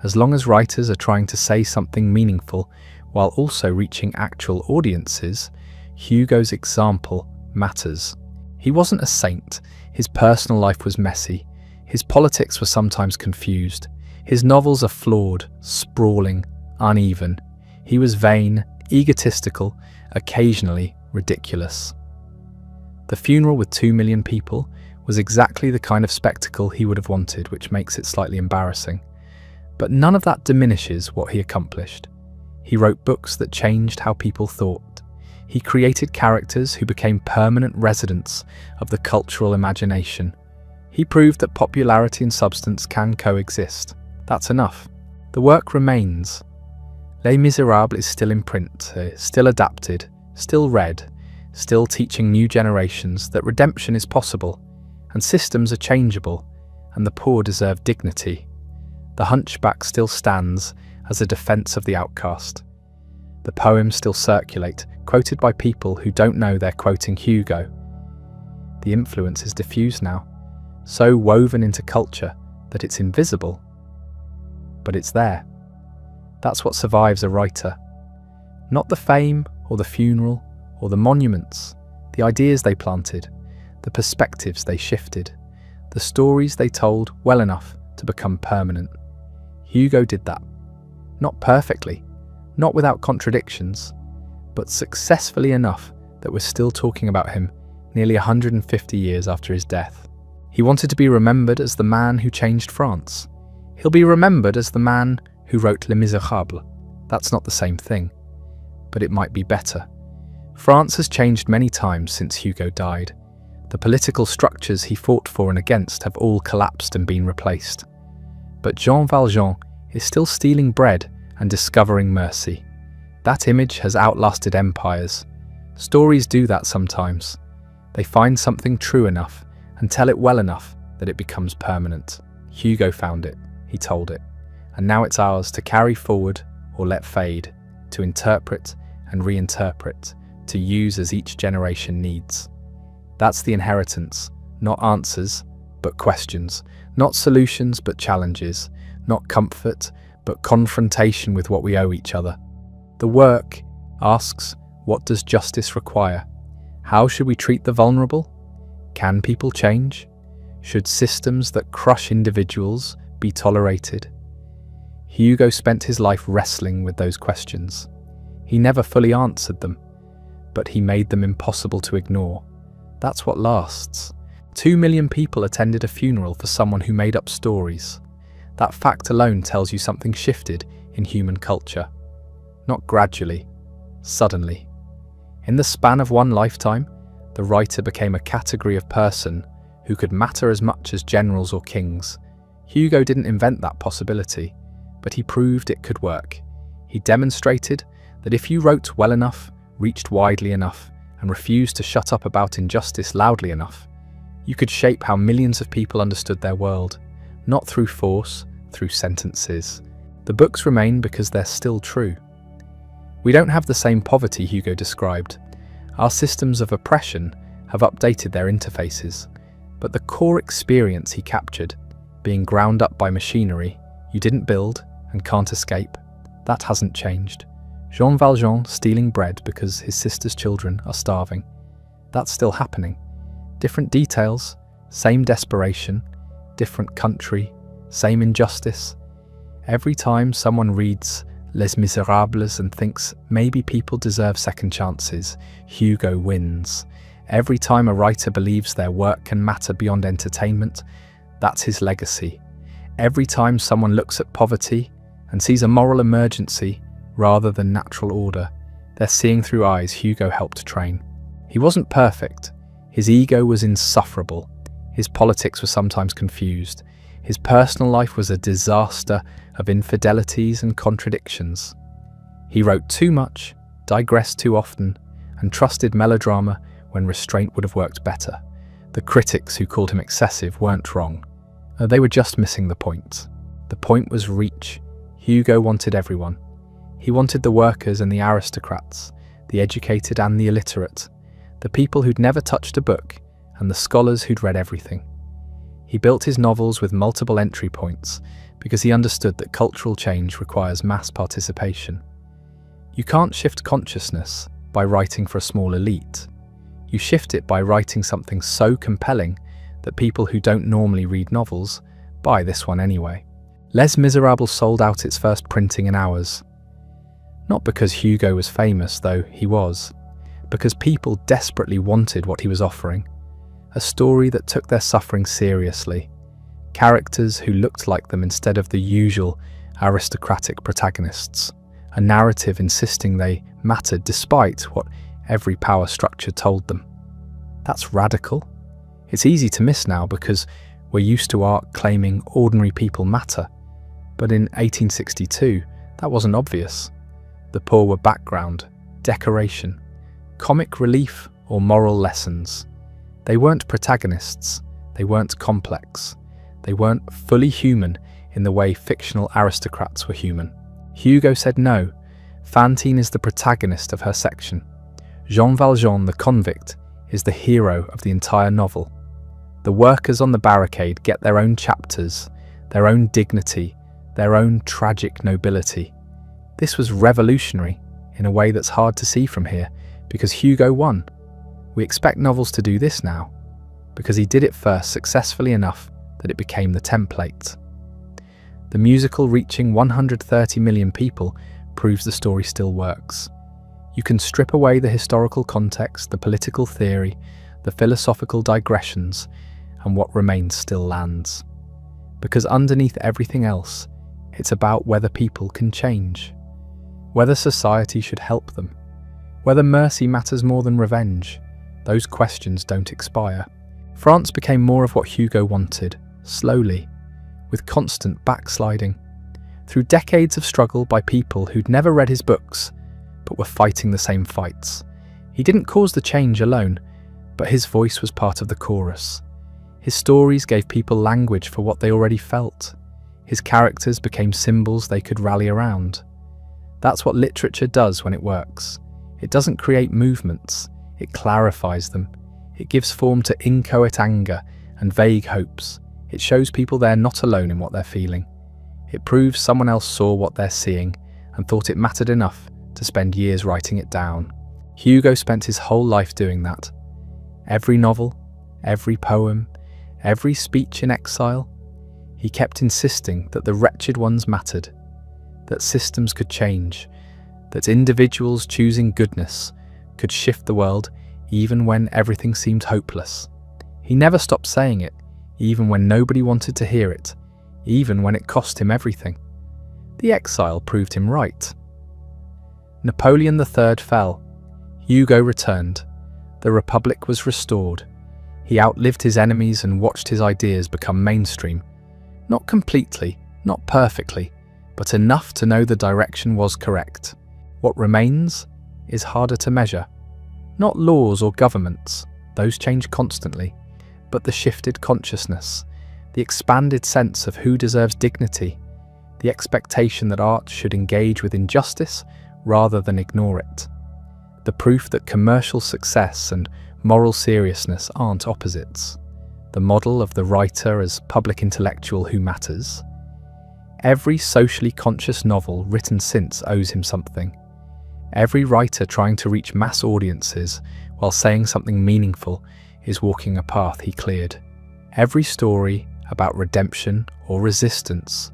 as long as writers are trying to say something meaningful while also reaching actual audiences. Hugo's example matters. He wasn't a saint. His personal life was messy. His politics were sometimes confused. His novels are flawed, sprawling, uneven. He was vain, egotistical, occasionally ridiculous. The funeral with 2 million people was exactly the kind of spectacle he would have wanted, which makes it slightly embarrassing. But none of that diminishes what he accomplished. He wrote books that changed how people thought. He created characters who became permanent residents of the cultural imagination. He proved that popularity and substance can coexist. That's enough. The work remains. Les Misérables is still in print, still adapted, still read, still teaching new generations that redemption is possible, and systems are changeable, and the poor deserve dignity. The Hunchback still stands as a defense of the outcast. The poems still circulate, quoted by people who don't know they're quoting Hugo. The influence is diffused now, so woven into culture that it's invisible. But it's there. That's what survives a writer. Not the fame or the funeral or the monuments, the ideas they planted, the perspectives they shifted, the stories they told well enough to become permanent. Hugo did that. Not perfectly, not without contradictions, but successfully enough that we're still talking about him nearly 150 years after his death. He wanted to be remembered as the man who changed France. He'll be remembered as the man who wrote Les Misérables. That's not the same thing, but it might be better. France has changed many times since Hugo died. The political structures he fought for and against have all collapsed and been replaced. But Jean Valjean is still stealing bread and discovering mercy. That image has outlasted empires. Stories do that sometimes. They find something true enough and tell it well enough that it becomes permanent. Hugo found it, he told it, and now it's ours to carry forward or let fade, to interpret and reinterpret, to use as each generation needs. That's the inheritance, not answers, but questions, not solutions, but challenges, not comfort, but confrontation with what we owe each other. The work asks, what does justice require? How should we treat the vulnerable? Can people change? Should systems that crush individuals be tolerated? Hugo spent his life wrestling with those questions. He never fully answered them, but he made them impossible to ignore. That's what lasts. 2 million people attended a funeral for someone who made up stories. That fact alone tells you something shifted in human culture. Not gradually, suddenly. In the span of one lifetime, the writer became a category of person who could matter as much as generals or kings. Hugo didn't invent that possibility, but he proved it could work. He demonstrated that if you wrote well enough, reached widely enough, and refused to shut up about injustice loudly enough, you could shape how millions of people understood their world, not through force, through sentences. The books remain because they're still true. We don't have the same poverty Hugo described. Our systems of oppression have updated their interfaces, but the core experience he captured, being ground up by machinery you didn't build and can't escape, that hasn't changed. Jean Valjean stealing bread because his sister's children are starving, that's still happening. Different details, same desperation, different country, same injustice. Every time someone reads Les Misérables and thinks maybe people deserve second chances, Hugo wins. Every time a writer believes their work can matter beyond entertainment, that's his legacy. Every time someone looks at poverty and sees a moral emergency rather than natural order, they're seeing through eyes Hugo helped train. He wasn't perfect. His ego was insufferable. His politics were sometimes confused. His personal life was a disaster of infidelities and contradictions. He wrote too much, digressed too often, and trusted melodrama when restraint would have worked better. The critics who called him excessive weren't wrong. They were just missing the point. The point was reach. Hugo wanted everyone. He wanted the workers and the aristocrats, the educated and the illiterate, the people who'd never touched a book, and the scholars who'd read everything. He built his novels with multiple entry points because he understood that cultural change requires mass participation. You can't shift consciousness by writing for a small elite. You shift it by writing something so compelling that people who don't normally read novels buy this one anyway. Les Misérables sold out its first printing in hours. Not because Hugo was famous, though he was, because people desperately wanted what he was offering. A story that took their suffering seriously. Characters who looked like them instead of the usual aristocratic protagonists. A narrative insisting they mattered despite what every power structure told them. That's radical. It's easy to miss now because we're used to art claiming ordinary people matter. But in 1862, that wasn't obvious. The poor were background, decoration, comic relief or moral lessons. They weren't protagonists, they weren't complex. They weren't fully human in the way fictional aristocrats were human. Hugo said no. Fantine is the protagonist of her section. Jean Valjean, the convict, is the hero of the entire novel. The workers on the barricade get their own chapters, their own dignity, their own tragic nobility. This was revolutionary in a way that's hard to see from here, because Hugo won. We expect novels to do this now, because he did it first successfully enough that it became the template. The musical reaching 130 million people proves the story still works. You can strip away the historical context, the political theory, the philosophical digressions, and what remains still lands. Because underneath everything else, it's about whether people can change, whether society should help them, whether mercy matters more than revenge. Those questions don't expire. France became more of what Hugo wanted, slowly, with constant backsliding. Through decades of struggle by people who'd never read his books, but were fighting the same fights. He didn't cause the change alone, but his voice was part of the chorus. His stories gave people language for what they already felt. His characters became symbols they could rally around. That's what literature does when it works. It doesn't create movements, it clarifies them. It gives form to inchoate anger and vague hopes. It shows people they're not alone in what they're feeling. It proves someone else saw what they're seeing and thought it mattered enough to spend years writing it down. Hugo spent his whole life doing that. Every novel, every poem, every speech in exile, he kept insisting that the wretched ones mattered, that systems could change, that individuals choosing goodness could shift the world even when everything seemed hopeless. He never stopped saying it, even when nobody wanted to hear it, even when it cost him everything. The exile proved him right. Napoleon III fell. Hugo returned. The Republic was restored. He outlived his enemies and watched his ideas become mainstream. Not completely, not perfectly, but enough to know the direction was correct. What remains is harder to measure. Not laws or governments, those change constantly, but the shifted consciousness, the expanded sense of who deserves dignity, the expectation that art should engage with injustice rather than ignore it. The proof that commercial success and moral seriousness aren't opposites. The model of the writer as public intellectual who matters. Every socially conscious novel written since owes him something. Every writer trying to reach mass audiences while saying something meaningful is walking a path he cleared. Every story about redemption or resistance,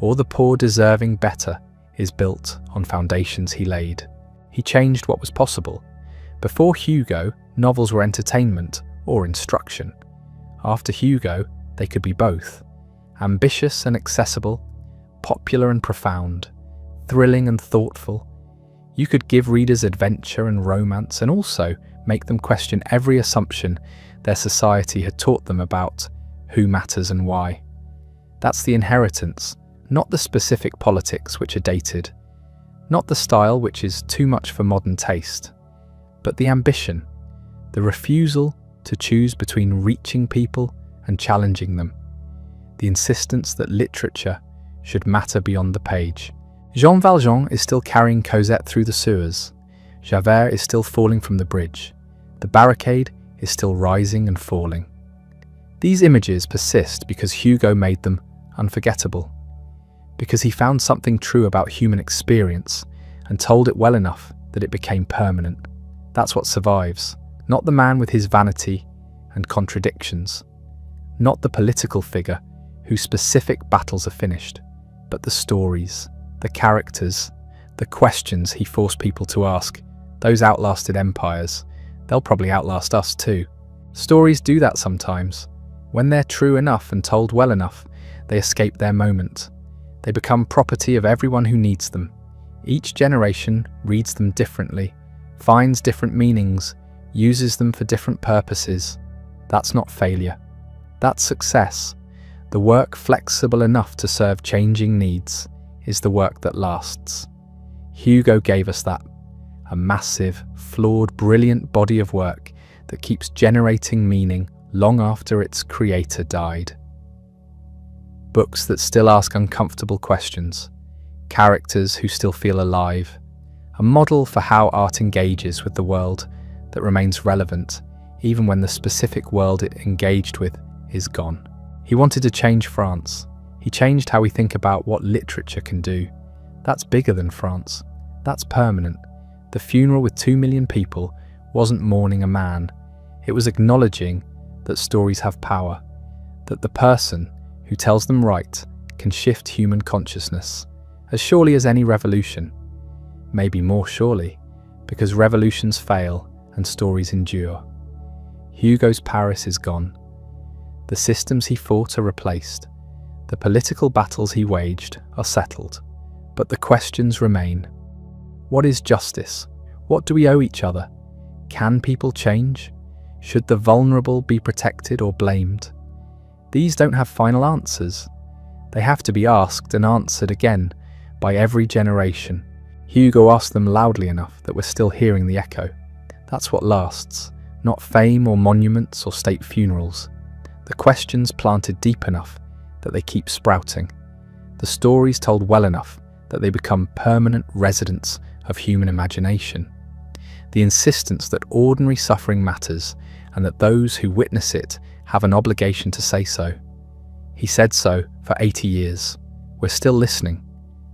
or the poor deserving better, is built on foundations he laid. He changed what was possible. Before Hugo, novels were entertainment or instruction. After Hugo, they could be both. Ambitious and accessible, popular and profound, thrilling and thoughtful. You could give readers adventure and romance and also make them question every assumption their society had taught them about who matters and why. That's the inheritance, not the specific politics which are dated, not the style which is too much for modern taste, but the ambition, the refusal to choose between reaching people and challenging them, the insistence that literature should matter beyond the page. Jean Valjean is still carrying Cosette through the sewers. Javert is still falling from the bridge. The barricade is still rising and falling. These images persist because Hugo made them unforgettable, because he found something true about human experience and told it well enough that it became permanent. That's what survives, not the man with his vanity and contradictions, not the political figure whose specific battles are finished, but the stories, the characters, the questions he forced people to ask. Those outlasted empires. They'll probably outlast us too. Stories do that sometimes. When they're true enough and told well enough, they escape their moment. They become property of everyone who needs them. Each generation reads them differently, finds different meanings, uses them for different purposes. That's not failure. That's success. The work flexible enough to serve changing needs is the work that lasts. Hugo gave us that. A massive, flawed, brilliant body of work that keeps generating meaning long after its creator died. Books that still ask uncomfortable questions. Characters who still feel alive. A model for how art engages with the world that remains relevant even when the specific world it engaged with is gone. He wanted to change France. He changed how we think about what literature can do. That's bigger than France. That's permanent. The funeral with 2 million people wasn't mourning a man. It was acknowledging that stories have power, that the person who tells them right can shift human consciousness as surely as any revolution. Maybe more surely, because revolutions fail and stories endure. Hugo's Paris is gone. The systems he fought are replaced. The political battles he waged are settled. But the questions remain. What is justice? What do we owe each other? Can people change? Should the vulnerable be protected or blamed? These don't have final answers. They have to be asked and answered again by every generation. Hugo asked them loudly enough that we're still hearing the echo. That's what lasts, not fame or monuments or state funerals. The questions planted deep enough that they keep sprouting. The stories told well enough that they become permanent residents of human imagination. The insistence that ordinary suffering matters and that those who witness it have an obligation to say so. He said so for 80 years. We're still listening.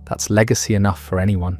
That's legacy enough for anyone.